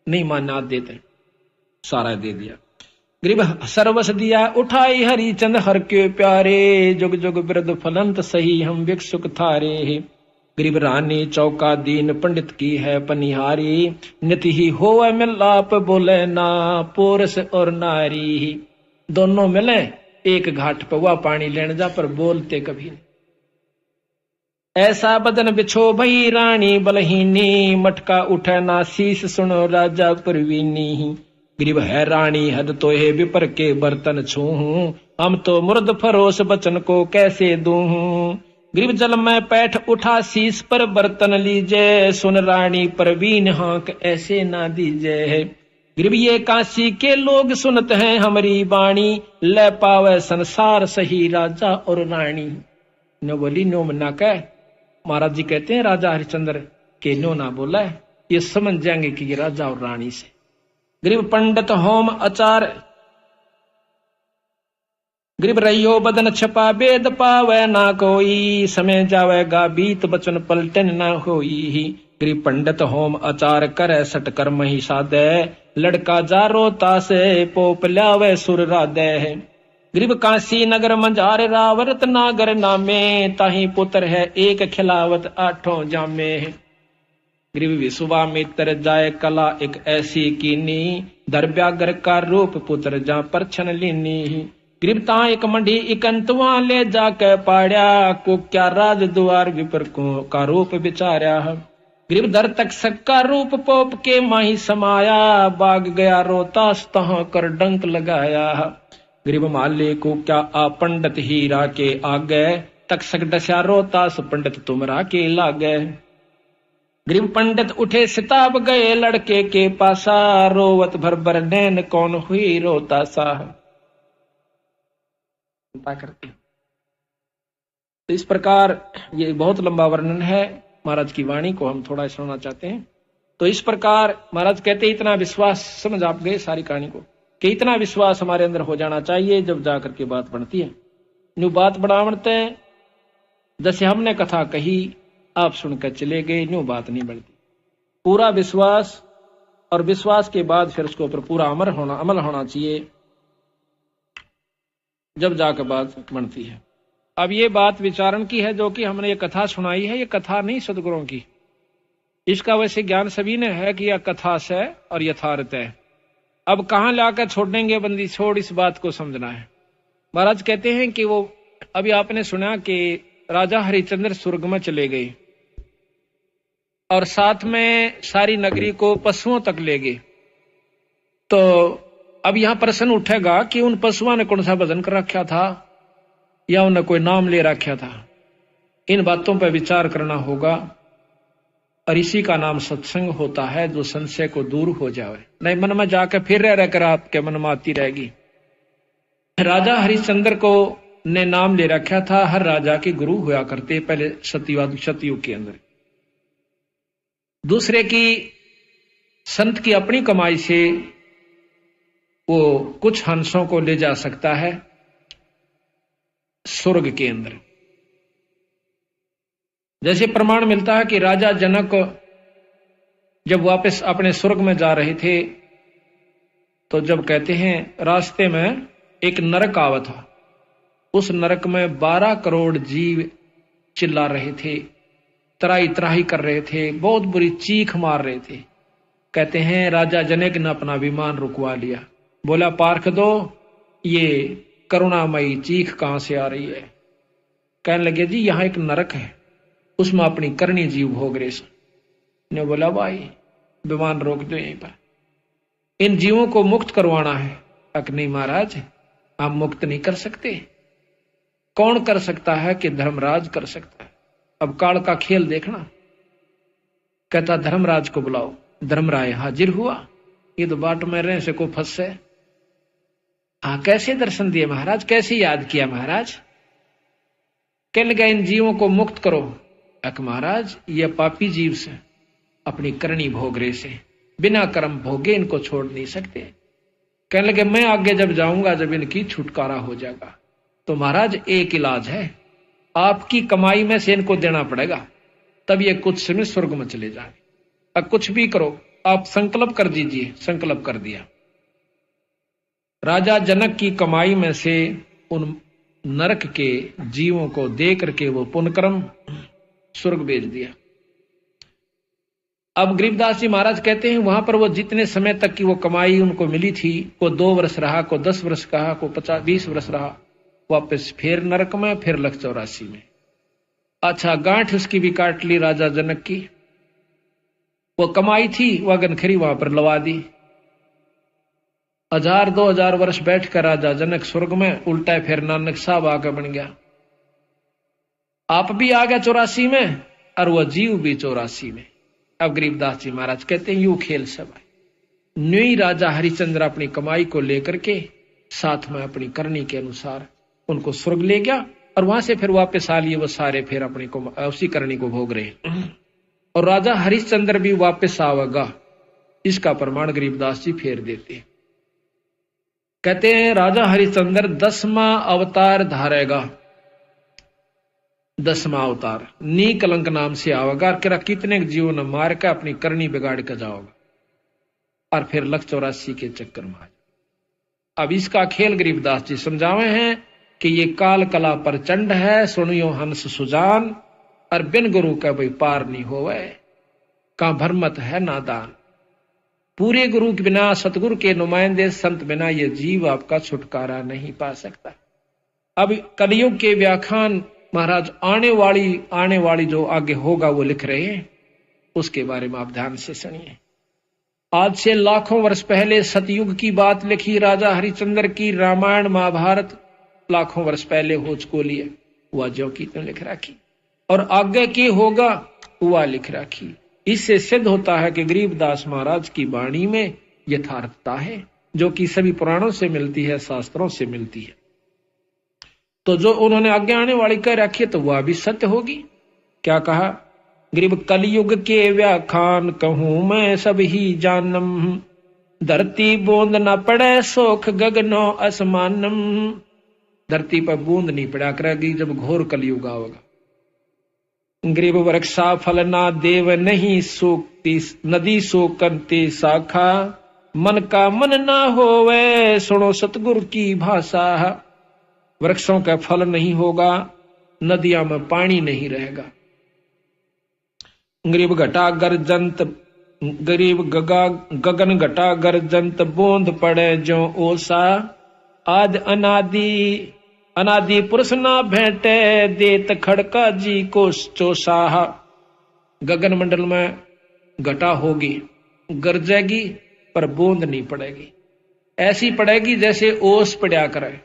नहीं माना देते सारा दे दिया। गरीब सर्वस दिया उठाई हरिचंद हर के प्यारे, जुग जुग बिरद फलंत सही हम भिक्षुक थारे। गरीब रानी चौका दीन पंडित की है पनिहारी, नित ही होवे मिलाप बोले ना पोरस और नारी। दोनों मिले एक घाट पर हुआ पानी लेने जा पर बोलते कभी नहीं। ऐसा बदन बिछो भई रानी बलहीनी, मटका उठे ना शीश सुनो राजा परवीनी। गरीब है रानी हद तो है विपर के बर्तन छूहूं, हम तो मुर्द फरोस बचन को कैसे दूहूं। गरीब जल में पैठ उठा शीश पर बर्तन लीजे, सुन रानी परवीन हाँक ऐसे ना दीजे। गरीब ये काशी के लोग सुनत हैं हमारी बाणी, ले पावे संसार सही राजा और रानी। नो बोली नो मना कह, महाराज जी कहते हैं राजा हरिश्चंद्र के नो ना बोला है, ये समझ जाएंगे कि ये राजा और रानी से। गरीब पंडित होम आचार गरीब रहियो बदन छपा वेद पावे ना कोई, समय जावेगा बीत बचन पलटन ना होई। गरीब पंडित होम आचार करे सट कर्म ही साधे, लड़का जारो तासे पोप ल्यावे सुर राधे। गरीब काशी नगर मंझार रावरत नागर नामे, ताही पुत्र है एक खिलावत आठों जामे। गरीब विश्वामित्र जाय कला एक ऐसी कीनी, धर व्यागर का रूप पुत्र जा परछन लीनी। गरीब ता एक मंडी इकंतवा ले जाके पाड़या, को क्या राज द्वार विपर को का रूप विचार्या। गरीब धर तक सक्का रूप पोप के माही समाया, बाग गया रोतास तहाँ कर डंक लगाया। गरीब माले को क्या आ पंडित हीरा के आगे, तक सक डस्या रोतास पंडित तुमरा के लागे। गरीब पंडित उठे सिताब गए लड़के के पासा, रोवत भर भर नैन कौन हुई रोतासा। करते तो इस प्रकार ये बहुत लंबा वर्णन है, महाराज की वाणी को हम थोड़ा सुनना चाहते हैं। तो इस प्रकार महाराज कहते इतना विश्वास, समझ आप गए सारी कहानी को, कि इतना विश्वास हमारे अंदर हो जाना चाहिए जब जाकर के बात बनती है। न्यू बात बढ़ावते हैं, जैसे हमने कथा कही आप सुनकर चले गए, न्यू बात नहीं बढ़ती। पूरा विश्वास, और विश्वास के बाद फिर उसके ऊपर पूरा अमल होना चाहिए, जब जाकर बात बनती है। अब ये बात विचारण की है जो कि हमने ये कथा सुनाई है, ये कथा नहीं सदगुरुओं की। इसका वैसे ज्ञान सभी ने है कि यह कथा से और यथार्थ है। अब कहां लाकर छोड़ेंगे बंदी छोड़, इस बात को समझना है। महाराज कहते हैं कि वो अभी आपने सुना कि राजा हरिश्चंद्र स्वर्ग में चले गए और साथ में सारी नगरी को पशुओं तक ले गए। तो अब यहां प्रश्न उठेगा कि उन पशुओं ने कौन सा भजन कर रखा था या उन्हें कोई नाम ले रखा था। इन बातों पर विचार करना होगा, और इसी का नाम सत्संग होता है, जो संशय को दूर हो जाए। नहीं मन में जाकर फिर रहकर आपके मन में आती रहेगी। राजा हरिश्चंद्र को ने नाम ले रखा था, हर राजा के गुरु हुआ करते पहले सतयुग के अंदर। दूसरे की संत की अपनी कमाई से वो कुछ हंसों को ले जा सकता है स्वर्ग के अंदर। जैसे प्रमाण मिलता है कि राजा जनक जब वापस अपने स्वर्ग में जा रहे थे, तो जब कहते हैं रास्ते में एक नरक आवा था, उस नरक में 12 करोड़ जीव चिल्ला रहे थे, त्राही त्राही कर रहे थे, बहुत बुरी चीख मार रहे थे। कहते हैं राजा जनक ने अपना विमान रुकवा लिया, बोला पार्ख दो, ये करुणामयी चीख कहां से आ रही है। कहने लगे जी यहां एक नरक है, उसमें अपनी करनी जीव भोग रहे। ने बोला भाई विमान रोक दो यहीं पर, इन जीवों को मुक्त करवाना है। अक नहीं महाराज, आप मुक्त नहीं कर सकते। कौन कर सकता है कि धर्मराज कर सकता है। अब काल का खेल देखना। कहता धर्मराज को बुलाओ। धर्मराय हाजिर हुआ, ये तो बाट में रहे से को फंस है। हाँ कैसे दर्शन दिए महाराज, कैसे याद किया महाराज। कहने लगा इन जीवों को मुक्त करो। अक महाराज ये पापी जीव से अपनी करनी भोग रहे से, बिना कर्म भोगे इनको छोड़ नहीं सकते। कहने लगे मैं आगे जब जाऊंगा जब इनकी छुटकारा हो जाएगा। तो महाराज एक इलाज है, आपकी कमाई में से इनको देना पड़ेगा, तब ये कुछ समय स्वर्ग में चले जाए। अब कुछ भी करो, आप संकल्प कर दीजिए। संकल्प कर दिया। राजा जनक की कमाई में से उन नरक के जीवों को दे करके वो पुण्यकर्म स्वर्ग भेज दिया। अब गरीबदास जी महाराज कहते हैं वहां पर वो जितने समय तक की वो कमाई उनको मिली थी, को 2 वर्ष रहा, को 10 वर्ष कहा, को 50-20 वर्ष रहा, वापस फिर नरक में, फिर 184 में। अच्छा गांठ उसकी भी काट ली राजा जनक की। वो कमाई थी वह गनखरी वहां पर लवा दी। 1000-2000 वर्ष बैठकर राजा जनक स्वर्ग में, उल्टा फिर नानक साहब आकर बन गया। आप भी आ गया 84 में और वह जीव भी 84 में। अब गरीबदास जी महाराज कहते हैं यू खेल सब है। न्यू राजा हरिश्चंद्र अपनी कमाई को लेकर के साथ में अपनी करनी के अनुसार उनको स्वर्ग ले गया, और वहां से फिर वापस आ लिए वो सारे फिर अपनी उसी करनी को भोग रहे। और राजा हरिश्चंद्र भी वापस आवेगा, इसका प्रमाण गरीबदास जी फेर देते। कहते हैं राजा हरिश्चंद्र 10वां अवतार धारेगा, 10वां अवतार नी कलंक नाम से आवेगा, किरा कितने जीवन मार के अपनी करनी बिगाड़ के जाओगा और फिर 184 के चक्कर में आ। अब इसका खेल गरीबदास जी समझावे हैं कि ये काल कला प्रचंड है, सुनियो हंस सुजान, और बिन गुरु का भाई पार नहीं होवे, का भरमत है नादान। पूरे गुरु के बिना, सतगुरु के नुमाइंदे संत बिना ये जीव आपका छुटकारा नहीं पा सकता। अब कलयुग के व्याख्यान महाराज आने वाली जो आगे होगा वो लिख रहे हैं, उसके बारे में आप ध्यान से सुनिए। आज से लाखों वर्ष पहले सतयुग की बात लिखी राजा हरिश्चंद्र की, रामायण महाभारत लाखों वर्ष पहले हो चुकी है, वह जो की तो लिख रखी, और आगे की होगा वह लिख रखी। इससे सिद्ध होता है कि गरीबदास महाराज की वाणी में यथार्थता है, जो कि सभी पुराणों से मिलती है, शास्त्रों से मिलती है। तो जो उन्होंने आगे आने वाली कह रखी है तो वह भी सत्य होगी। क्या कहा? गरीब कलयुग के व्याख्यान कहूं मैं सब ही जानम, धरती बूंद न पड़े सोख गगनो असमानम। धरती पर बूंद नहीं पड़ा करेगी जब घोर कलयुग आवेगा। गरीब वृक्षा फल ना देव नहीं सोकती, नदी सोकती शाखा, मन का मन ना होवे सुनो सतगुरु की भाषा। वृक्षों का फल नहीं होगा, नदियों में पानी नहीं रहेगा। गरीब घटा गर्जंत, गरीब गगन घटा गर्जंत, बूंद पड़े जो ओसा, आद अनादि पुरुष ना भेंटे, देत खड़का जी को चोसाहा। गगन मंडल में घटा होगी, गरजेगी पर बूंद नहीं पड़ेगी, ऐसी पड़ेगी जैसे ओस पड़ा करे,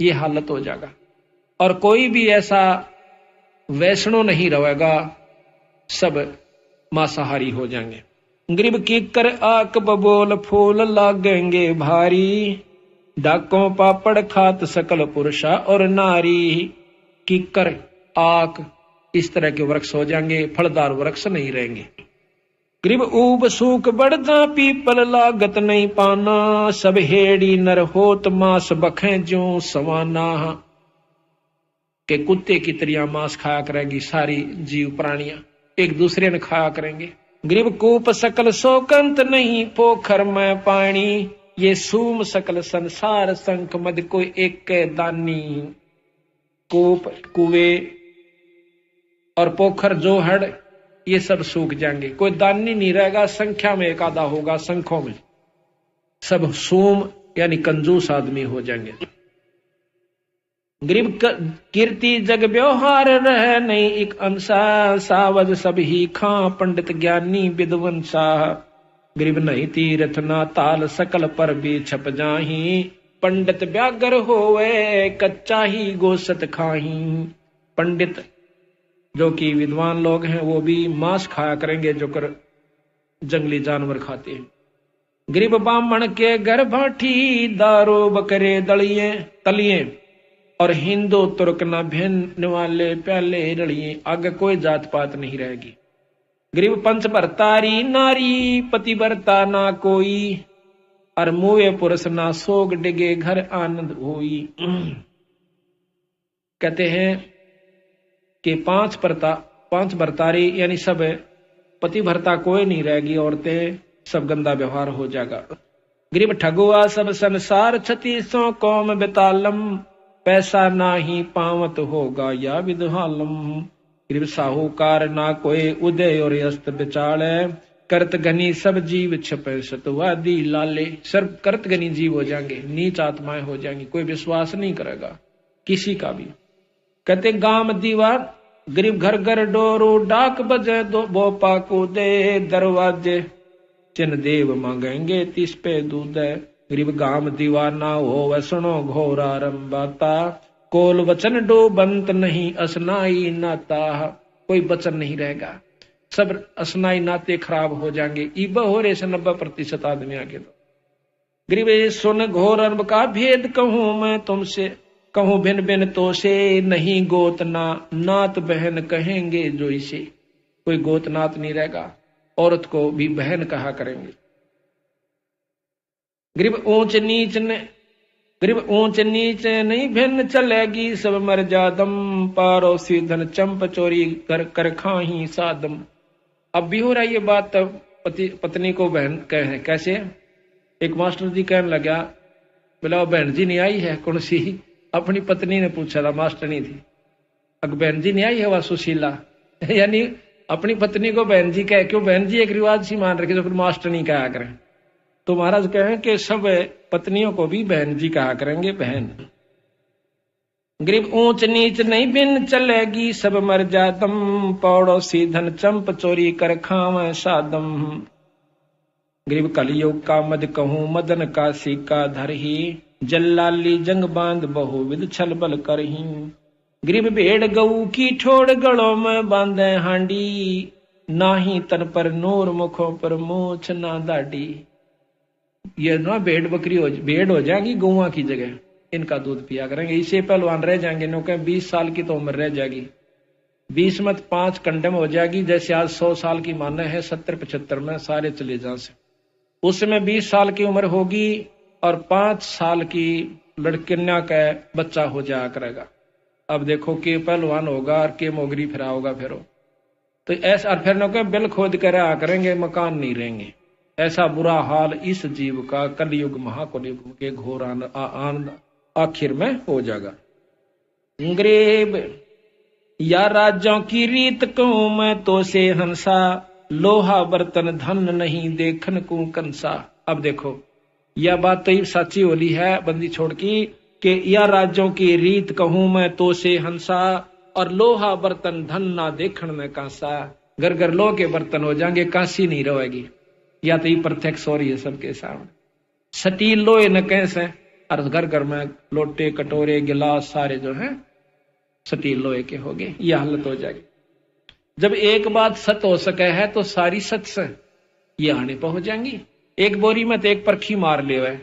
ये हालत हो जाएगा। और कोई भी ऐसा वैष्णो नहीं रहेगा, सब मांसाहारी हो जाएंगे। गरीब कीकर आक बबोल फूल लागेंगे भारी, डाकों पापड़ खात सकल पुरुषा और नारी। कीकर आक इस तरह के वृक्ष हो जाएंगे, फलदार वृक्ष नहीं रहेंगे। गरीब ऊब सूख बढ़दा पीपल लागत नहीं पाना, सब हेड़ी नर होत मांस बखें ज्यों सवाना। के कुत्ते की तरह मांस खाया करेगी सारी जीव प्राणियां, एक दूसरे ने खाया करेंगे। गरीब कूप सकल सोकंत नहीं पोखर में पानी, ये सूम सकल संसार संख मद कोई एक दानी। कूप कुएं और पोखर जो हड़ ये सब सूख जाएंगे, कोई दानी नहीं रहेगा, संख्या में एक आधा होगा, संखों में सब सूम यानी कंजूस आदमी हो जाएंगे। गरीब कीर्ति जग व्यवहार रह नहीं एक अंसा, सावज सब ही खां पंडित ज्ञानी विद्वंसा। गरीब नहीं तीर्थ ना ताल सकल पर भी छप जाही, पंडित व्यागर होवे कच्चा ही गोसत खाही। पंडित जो कि विद्वान लोग हैं वो भी मांस खाया करेंगे, जो कर जंगली जानवर खाते हैं। गरीब ब्राह्मण के घर भाठी, दारो बकरे दलिए तलिए, और हिंदू तुर्क न भिन्न वाले प्याले रड़िए। आगे कोई जात पात नहीं रहेगी। गरीब पंच भरतारी नारी, पतिव्रता ना कोई, और मुए पुरुष ना सोग डिगे घर आनंद होई। कहते हैं कि पांच भरतारी यानी सब पतिव्रता कोई नहीं रहेगी, औरतें सब गंदा व्यवहार हो जाएगा। गरीब ठगुआ सब संसार, 36 कौम बेतालम, पैसा ना ही पावत होगा या विदहालम। गरीब साहूकार ना कोई उदय और अस्त बिचाले, करत घनी सब जीव छपे सतवादी लाले। सर्व करत घनी जीव हो जाएंगे, नीच आत्माएं हो जाएंगी, कोई विश्वास नहीं करेगा किसी का भी। कहते गांव दीवार, गरीब घर घर डोरू, डाक बजे दो बोपा को दे, दरवाजे चिन्ह देव मांगेंगे 30 पे दूध। गरीब गाम दीवाना हो सुनो घोर आरंभाता, कोल वचन डो बंत नहीं असनाई नाता। कोई वचन नहीं रहेगा, सब असनाई नाते खराब हो जाएंगे। इब हो रहे से 90% आदमी आगे। तो गरीब सुन घोर अरब का भेद कहूं मैं तुमसे, कहूं भिन भिन तो से नहीं गोत ना, नात बहन कहेंगे जो इसे। कोई गोत नात नहीं रहेगा, औरत को भी बहन कहा करेंगे। गरीब ऊंच नीच ने गरीब ऊंच नीच नहीं भिन्न चलेगी, सब मर जादम, पारोसी धन चंप चोरी कर कर खाही सादम। अब भी हो रहा है ये बात, पत्नी को बहन कहे कैसे। एक मास्टर जी कहने लगा, बोला बहन जी नहीं आई है कौन सी, अपनी पत्नी ने पूछा था, मास्टर नहीं थी। अब बहन जी नहीं आई है वह सुशीला यानी अपनी पत्नी को बहन जी कहे, क्यों बहन जी एक रिवाज सी मान रखे, तो फिर मास्टर नहीं कहा करें। तो महाराज कहें कि सब पत्नियों को भी बहन जी कहा करेंगे, बहन। गरीब ऊंच नीच नहीं बिन चलेगी, सब मर जादम, पड़ोसी धन चंप चोरी कर खाव सादम। गरीब कलयुग का मद कहूं, मदन का सिक्का धरही, जल्लाली जंग बांध बहुविध छल बल करही। गरीब भेड़ गऊ की ठोड़ गलों में बांधे हांडी, नाही तन पर नूर मुखों पर मूछ ना दाढ़ी। ये ना भेड़ हो जाएंगी गौआ की जगह, इनका दूध पिया करेंगे। इसे पहलवान रह जाएंगे, नो कहें 20 साल की तो उम्र रह जाएगी, 20 मत 5 कंडम हो जाएगी। जैसे आज 100 साल की माने है, 70-75 में सारे चले जा से, उसमें 20 साल की उम्र होगी और 5 साल की लड़किन्या का बच्चा हो जाया करेगा। अब देखो के पहलवान होगा और के मोगरी फिरा होगा फिर तो ऐसा। और फिर नो कहें बिल खोद कर आ करेंगे, मकान नहीं रहेंगे। ऐसा बुरा हाल इस जीव का कलयुग महाकलयुग के घोर आनंद आखिर में हो जाएगा। गरीब या राज्यों की रीत कहूं मैं तो से हंसा, लोहा बर्तन धन नहीं देखन को कंसा। अब देखो यह बात तो सच्ची होली है बंदी छोड़ की, कि या राज्यों की रीत कहूं मैं तो से हंसा, और लोहा बर्तन धन ना देखन में कांसा। घर घर लोह के बर्तन हो जाएंगे, कांसी नहीं रहेगी। या तो ये प्रत्यक्ष हो रही है सबके सामने, स्टील लोहे न कैसे, और घर घर में लोटे कटोरे गिलास सारे जो हैं स्टील लोहे के हो गए। ये हालत हो जाएगी। जब एक बात सत हो सके है तो सारी सत से ये आने पर हो जाएंगी। एक बोरी में तो एक परखी मार ले है,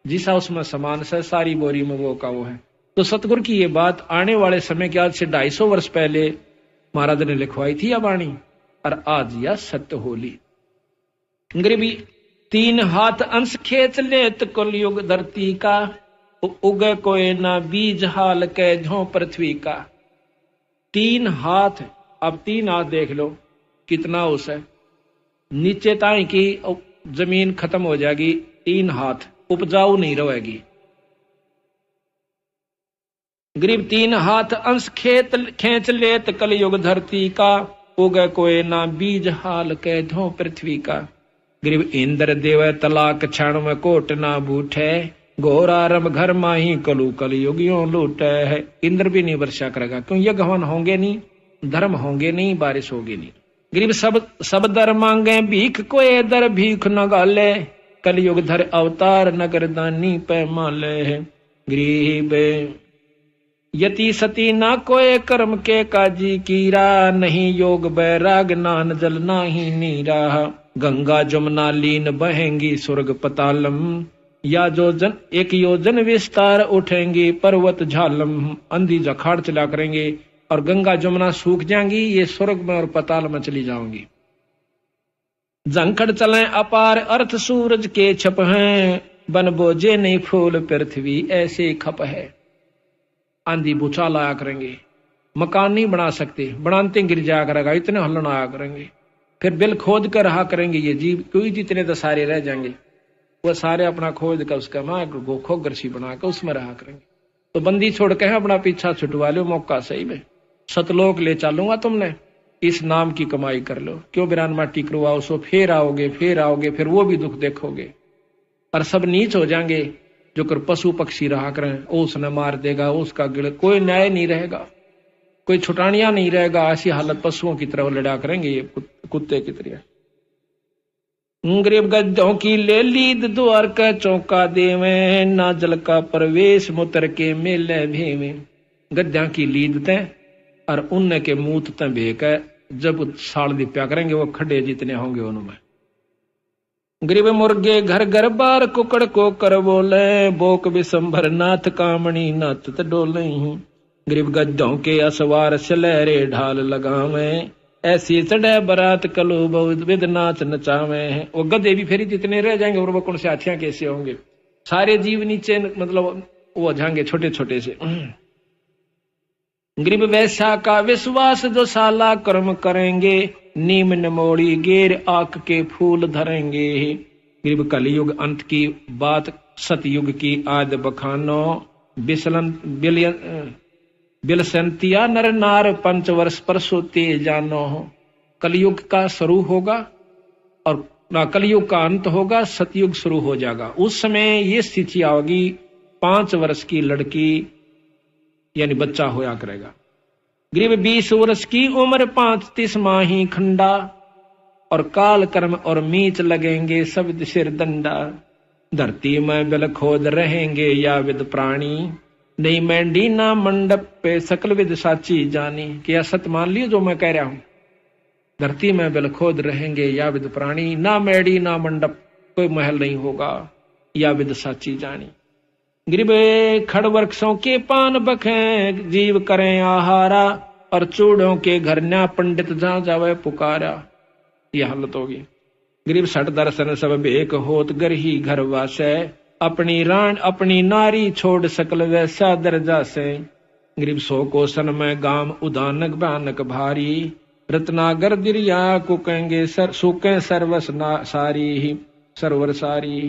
जिसा उसमें समान से सारी बोरी में वो का वो है। तो सतगुरु की ये बात आने वाले समय के आज से 250 वर्ष पहले महाराज ने लिखवाई थी अब वाणी, और आज यह सत्य होली। गरीबी 3 हाथ अंश खेच लेत कलयुग धरती का, उगे कोई ना बीज हाल के झों पृथ्वी का। 3 हाथ, अब 3 हाथ देख लो कितना उस है, नीचे ताई की जमीन खत्म हो जाएगी, 3 हाथ उपजाऊ नहीं रहेगी। गरीब 3 हाथ अंश खेच लेत कलयुग धरती का, उगे कोई ना बीज हाल के धो पृथ्वी का। गरीब इंद्र देव तलाक क्षण में कोट ना बूठे, घोर आरंभ घर माही कलु कलयुगियों लूटे है। इंद्र भी नहीं वर्षा करेगा, क्यों यज्ञ हवन होंगे नहीं, धर्म होंगे नहीं, बारिश होगी नहीं। गरीब सब दर मांगे भीख, कोई दर भीख न गाले, कलयुग धर अवतार नगर दानी पैमाले है। गरीब यति सती ना कोई कर्म के काजी कीरा, नहीं योग बैराग नान जल नाही नीरा। गंगा जमुना लीन बहेंगी स्वर्ग पतालम, या जोजन 1 योजन विस्तार उठेंगी पर्वत झालम। अंधी जखाड़ चला करेंगे और गंगा जमुना सूख जाएंगी, ये स्वर्ग में और पताल में चली जाऊंगी। जंखड़ चले अपार अर्थ सूरज के छप हैं, बन बोझे नहीं फूल पृथ्वी ऐसे खप है। आंधी भूचाल आया करेंगे, मकान नहीं बना सकते, बनाते गिर जाया करेगा, इतने हलन आया करेंगे। फिर बिल खोद कर रहा करेंगे ये जीव, कोई जितने तो सारे रह जाएंगे, वह सारे अपना खोद कर उसका माँ गोखोगर सी बना कर उसमें रहा करेंगे। तो बंदी छोड़ के अपना पीछा छुटवा लो, मौका सही में सतलोक ले चलूंगा, तुमने इस नाम की कमाई कर लो। क्यों बिरान माटी करवाओ, सो फिर आओगे फिर वो भी दुख देखोगे। और सब नीच हो जाएंगे, जो कर पशु पक्षी रहा करें, उसने मार देगा, उसका गिड़, कोई न्याय नहीं रहेगा, कोई छुटानिया नहीं रहेगा। ऐसी हालत पशुओं की तरह लड़ा करेंगे ये कुत्ते की तरह। गरीब गद्दों की ले लीद द्वार का चौका देवे, ना जल का प्रवेश मुतर के मेले भेवे। गद्दा की लीद ते और उनने के मूत ते भेक जब साल दिप्या करेंगे, वो खड्डे जितने होंगे उनमें। गरीब मुर्गे घर घर बार कुकड़ को कर बोले, बोक विशंभर नाथ कामणी नाथ डोले। गरीब गद्दों के असवार सलहरे ढाल लगावे, ऐसी चढ़े बरात कलो बहुत विद नाच नचावे। वो गधे भी फिर जितने रह जाएंगे और वो कौन से हाथियां कैसे होंगे। सारे जीव नीचे मतलब वो हो जाएंगे छोटे छोटे से। गरीब वैसा का विश्वास जो साला कर्म करेंगे, नीम नमोड़ी गेर आक के फूल धरेंगे। गरीब कलयुग अंत की बात सतयुग की आद बखानो, बिलसंतिया नर नार पंचवर्ष पर सोते जानो। कलयुग का शुरू होगा और ना कलयुग का अंत होगा, सतयुग शुरू हो जाएगा। उस समय ये स्थिति आओगी, 5 वर्ष की लड़की यानी बच्चा होया करेगा। गरीब 20 वर्ष की उम्र 35 माही खंडा, और काल कर्म और मीच लगेंगे सब सिर दंडा। धरती में बिल खोद रहेंगे या विद प्राणी, नहीं मैंडी ना मंडप पे सकल विद साची जानी। क्या सत मान लियो जो मैं कह रहा हूं? धरती में बिल खोद रहेंगे या विद प्राणी, ना मैडी ना मंडप, कोई महल नहीं होगा, या विद साची जानी। गरीब खड़ वृक्षों के पान बखे, जीव करें आहारा, और चूड़ों के घर न्या पंडित जहां जावे पुकारा। यह हालत होगी। गरीब सठ दर्शन सब भेक होत, घर ही घर वासे, अपनी रान अपनी नारी छोड़ सकल वैसा दर्जा से। गरीब 100 कोसन में गाम उदानक भयानक भारी, रत्नागर दिरिया को कहेंगे सुके सर्वस सारी ही सरवर सारी।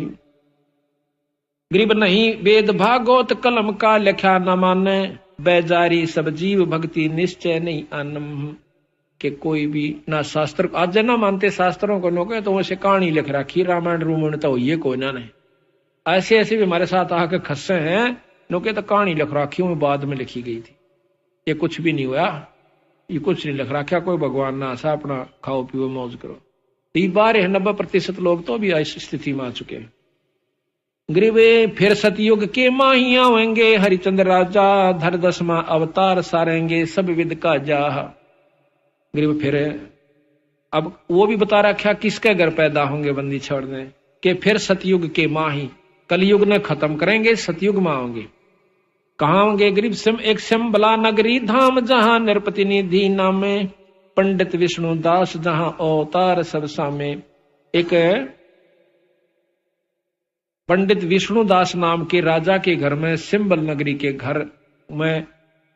गरीब नहीं वेद भागवत कलम का लिखा न माने, बेजारी सब जीव भक्ति निश्चय नहीं आनम। के कोई भी ना शास्त्र आज ना मानते शास्त्रों को, नो तो वैसे कहानी लिख रखी रामायण रूमायण तो ये कोई ना नहीं। ऐसे ऐसे भी हमारे साथ आके खस्से हैं, नो के तो कहानी लिख रखी हूं बाद में लिखी गई थी, ये कुछ भी नहीं हुआ, ये कुछ नहीं लिख रखा, कोई भगवान ना आशा, अपना खाओ पियो मौज करो। 90% लोग तो भी इस स्थिति में आ चुके हैं। गरीब फिर सतयुग के माही आवेंगे, हरिचंद्र राजा धर 10वां अवतार सारेंगे सब विद का जाह। गरीब फिर अब वो भी बता रखा किसके घर पैदा होंगे बंदी छोड़ने के, फिर सतयुग के माही कलयुग ने खत्म करेंगे, सतयुग में आओगे। कहाँ होंगे? गरीब एक सिमबला नगरी धाम, जहां नृपति निधि नामे, पंडित विष्णु दास जहां अवतार सब सामे। एक पंडित विष्णुदास नाम के राजा के घर में, सिंबल नगरी के घर में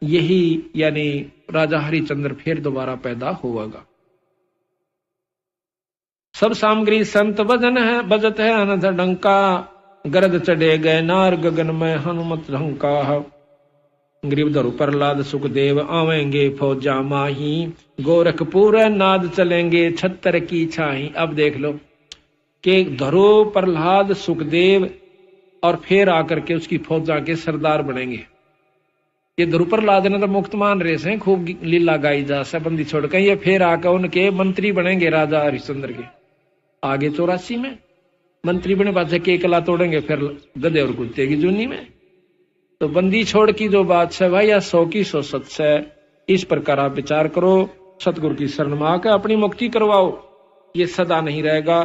यही यानी राजा हरिचंद्र फिर दोबारा पैदा होगा। सब सामग्री संत भजन है, बजत है अनथ डंका, गरद चढ़े गए नार गगन में हनुमत ढंका। गरीब धरु प्रहलाद सुखदेव आवेंगे फौजा माही, गोरखपुर नाद चलेंगे छत्तर की छाही। अब देख लो कि धरु प्रहलाद सुखदेव और फिर आकर के उसकी फौजा के सरदार बनेंगे। ये धरु प्रहलाद ने तो मुक्त मान रहे से खूब लीला गाई जा से बंदी छोड़ के, ये फिर आकर उनके मंत्री बनेंगे राजा हरिश्चंद्र के। आगे 84 में मंत्री बने बादशाह के कला तोड़ेंगे फिर गधे और कुत्ते की जूनी में। तो बंदी छोड़ की जो बात है भाई, या 100 की 100 सच है। इस प्रकार आप विचार करो, सतगुरु की शरण में आकर अपनी मुक्ति करवाओ, ये सदा नहीं रहेगा।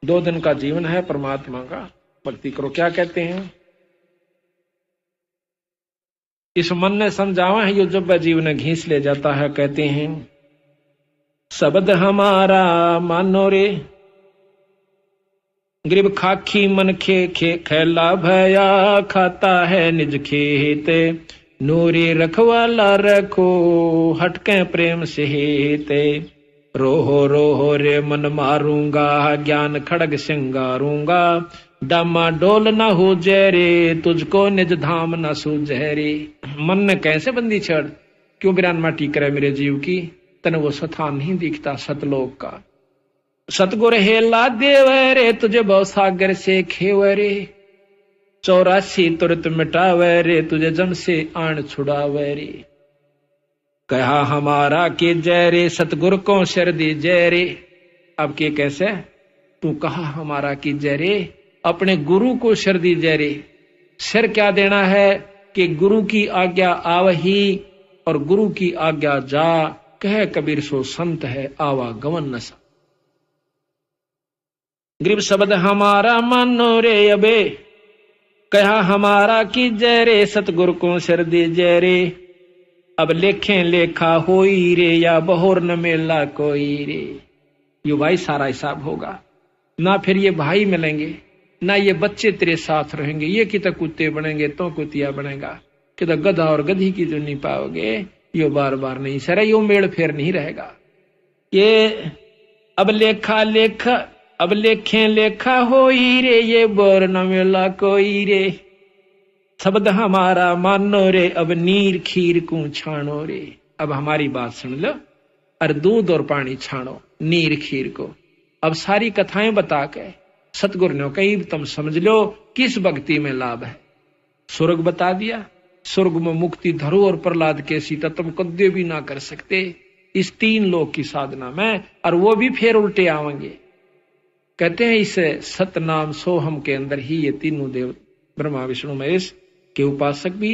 2 दिन का जीवन है, परमात्मा का भक्ति करो। क्या कहते हैं? इस मन ने समझावा है, यो जब जीवन घींच ले जाता है। कहते हैं शब्द हमारा मानो रे, गरीब खाखी मन खे खेला भया, खाता है निज खेत, नूरी रखवाला रखो हटके प्रेम से हेते। रोहो रोहो रे मन मारूंगा, ज्ञान खड़ग सिंगारूंगा, डामा डोल न हो जहरे, तुझको निज धाम न सूझहरे। मन ने कैसे बंदी छड़, क्यों बिरान माटी करे मेरे जीव की, तन वो स्थान नहीं दिखता सतलोक का। सतगुर हेला देवरे, तुझे बहु सागर से खेवरे, 84 तुरत मिटावे रे, तुझे जम से आन छुड़ावे रे। कहा हमारा के जय रे, सतगुर को शर दी जय रे। अब के कैसे? तू कहा हमारा की जय रे, अपने गुरु को शर दी जय रे। शर क्या देना है कि गुरु की आज्ञा आवही और गुरु की आज्ञा जा, कह कबीर सो संत है आवागमन नसा। गरीब शब्द हमारा मानो रे अबे, कहा हमारा की जय रे, सतगुरु को शर दी जय रे। अब लेखें लेखा होई रे, या बहोर न मेला कोई रे। यो भाई सारा हिसाब होगा ना, फिर ये भाई मिलेंगे ना ये बच्चे तेरे साथ रहेंगे, ये कितना कुत्ते बनेंगे तो कुतिया बनेगा, कितना गधा और गधी की जो नहीं पाओगे, यो बार बार नहीं सर, यो मेड़ फेर नहीं रहेगा। ये अब लेखा लेखा अब लेखे लेखा होई रे, ये बोर न मिला कोई रे, शब्द हमारा मानो रे, अब नीर खीर को छानो रे। अब हमारी बात सुन लो, और दूध और पानी छानो नीर खीर को। अब सारी कथाएं बता के सतगुरु ने कही तुम समझ लो किस भक्ति में लाभ है। स्वर्ग बता दिया, स्वर्ग में मुक्ति धरो और प्रहलाद के सीता तुम कद्य भी ना कर सकते इस 3 लोक की साधना में, और वो भी फिर उल्टे आवेंगे। कहते हैं इस सतनाम सोहम के अंदर ही ये तीनों देव ब्रह्मा विष्णु महेश के उपासक भी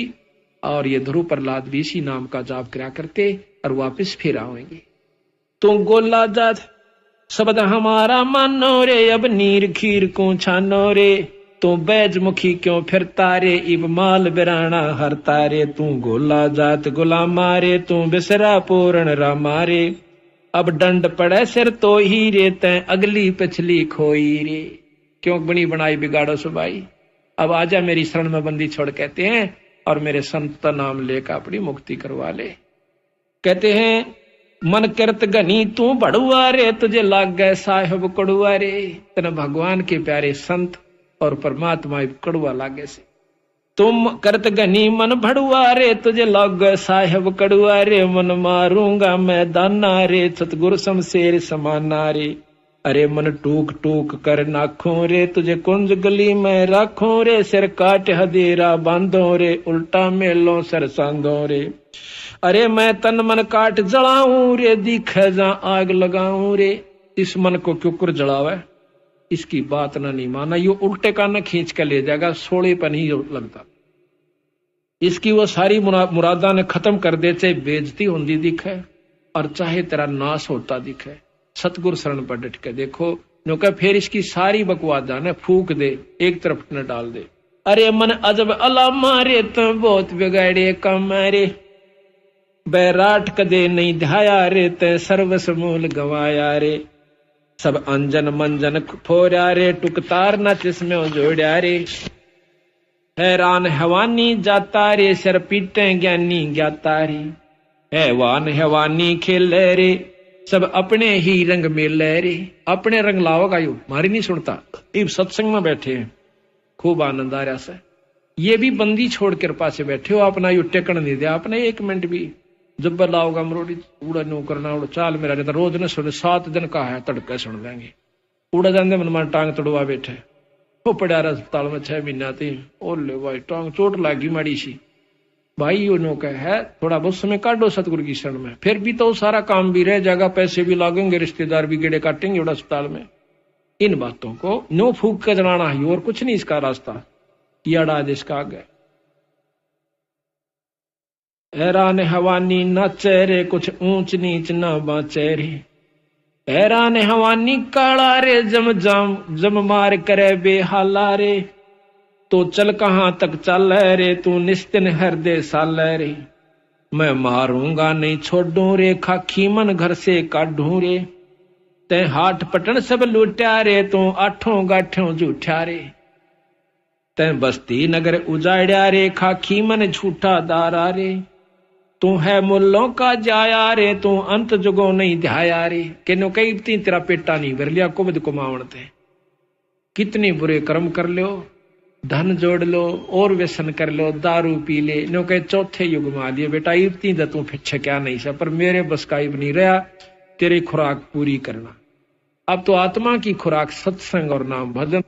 और ये ध्रुव प्रहलाद भी इसी नाम का जाप किया करते और वापस फिर आवेंगे। तो गोला जात शब्द हमारा मानो रे, अब नीर खीर को छानो रे, तू बैजमुखी क्यों फिरता रे, इब माल बिराना हरता रे, तू गोला जात गुलामा रे, तू बिसरा पूर्ण रामा रे, अब डंड पड़े सिर तो ही रे, तै अगली पिछली खोई रे। क्यों बनी बनाई बिगाड़ो सुबाई, अब आजा मेरी शरण में बंदी छोड़, कहते हैं, और मेरे संत का नाम लेकर अपनी मुक्ति करवा ले। कहते हैं मन करत घनी तू बड़ुआ रे, तुझे लाग गए साहिब कड़ुआ रे। तेने भगवान के प्यारे संत और परमात्मा कड़ुआ लागे से, तुम करत घनी मन भड़ुआ रे, तुझे लाग गए साहिब कड़ुआ रे, मन मारूंगा मैं दाना रे, सतगुरु शमशेर समाना रे, अरे मन टूक टूक कर नाखों रे, तुझे कुंज गली में राखों रे, सिर काट हदेरा बांधो रे, उल्टा मेलो सर सांधो रे, अरे मैं तन मन काट जलाऊं रे, दिखे जा आग लगाऊं रे। इस मन को क्यों कर जलावे, इसकी बात ना नहीं माना, यो उल्टे कान खींच के ले जाएगा, सोले पर नहीं लगता, इसकी वो सारी मुरादा ने खत्म कर दे, चाहे बेइज्जती होती दिखे और चाहे तेरा नाश होता दिखे। सतगुरु शरण पर डट के देखो, नो कह फिर इसकी सारी बकवास जाने फूक दे, एक तरफ न डाल दे। अरे मन अजब अला मारे, तो बहुत बिगाड़े कम रे, बैराट कदे नहीं ध्याया रे, ते सर्वस मूल गवाया रे, सब अंजन मंजन फोड़ा रे, टुकतार न जिसमें जोड़ा रे, हैरान हवानी जाता रे, सर पीटे ज्ञानी ज्ञाता रे, हैवान हवानी खेले रे, सब अपने ही रंग में ले रे। अपने रंग लाओगा यू मारी नहीं सुनता, इब सत्संग में बैठे हैं, खूब आनंद आ रहा से, ये भी बंदी छोड़ कर पासे बैठे हो, अपना यू टेकन नहीं दिया, अपने 1 मिनट भी जब लाओगा मरोड़ी उड़ा नो करना उड़ा चाल मेरा रहता, रोज ने सुने 7 दिन का है तड़का सुन लेंगे, उड़ा जाते मन मान टांग तोड़वा बैठे, वो पड़ा रहा अस्पताल में 6 महीना थी, ओले भाई टांग चोट लागी माड़ी सी, भाई यो नो कह है थोड़ा बहुत समय काटो सतगुरु की शरण में, फिर भी तो सारा काम भी रह जाएगा, पैसे भी लागेंगे, रिश्तेदार भी गेड़े काटेंगे उड़ा अस्पताल में। इन बातों को नो फूक कर जलाना है और कुछ नहीं इसका रास्ता, याड़ा जिसका आगे हैरान हवानी नाचे रे, कुछ ऊंच नीच ना बाचे रे, हैरान हवानी काला रे, जम जाम जम मार करे बेहाला रे, तो चल कहां तक चल रे, तू निस्तिन हृदय साल रे, मैं मारूंगा नहीं छोड़ू रे, खाखी मन घर से काढू रे, ते हाट पटन सब लूटा रे, तू 8 गाठों झूठा रे, ते बस्ती नगर उजाड़ा रे, खाखी मन झूठा दारा रे, तू है मुल्लों का जाया रे, तू अंत जुगो नहीं ध्याया रे। केनो कई तेरा पेटा नहीं भर लिया, कुबद कुमावणते कितने बुरे कर्म कर लो, धन जोड़ लो और व्यसन कर लो, दारू पी ले, नो कहे चौथे युग में आ लिए बेटा, इतनी द तू फिर क्या नहीं सा, पर मेरे बस का नहीं रहा तेरी खुराक पूरी करना। अब तो आत्मा की खुराक सत्संग और नाम भजन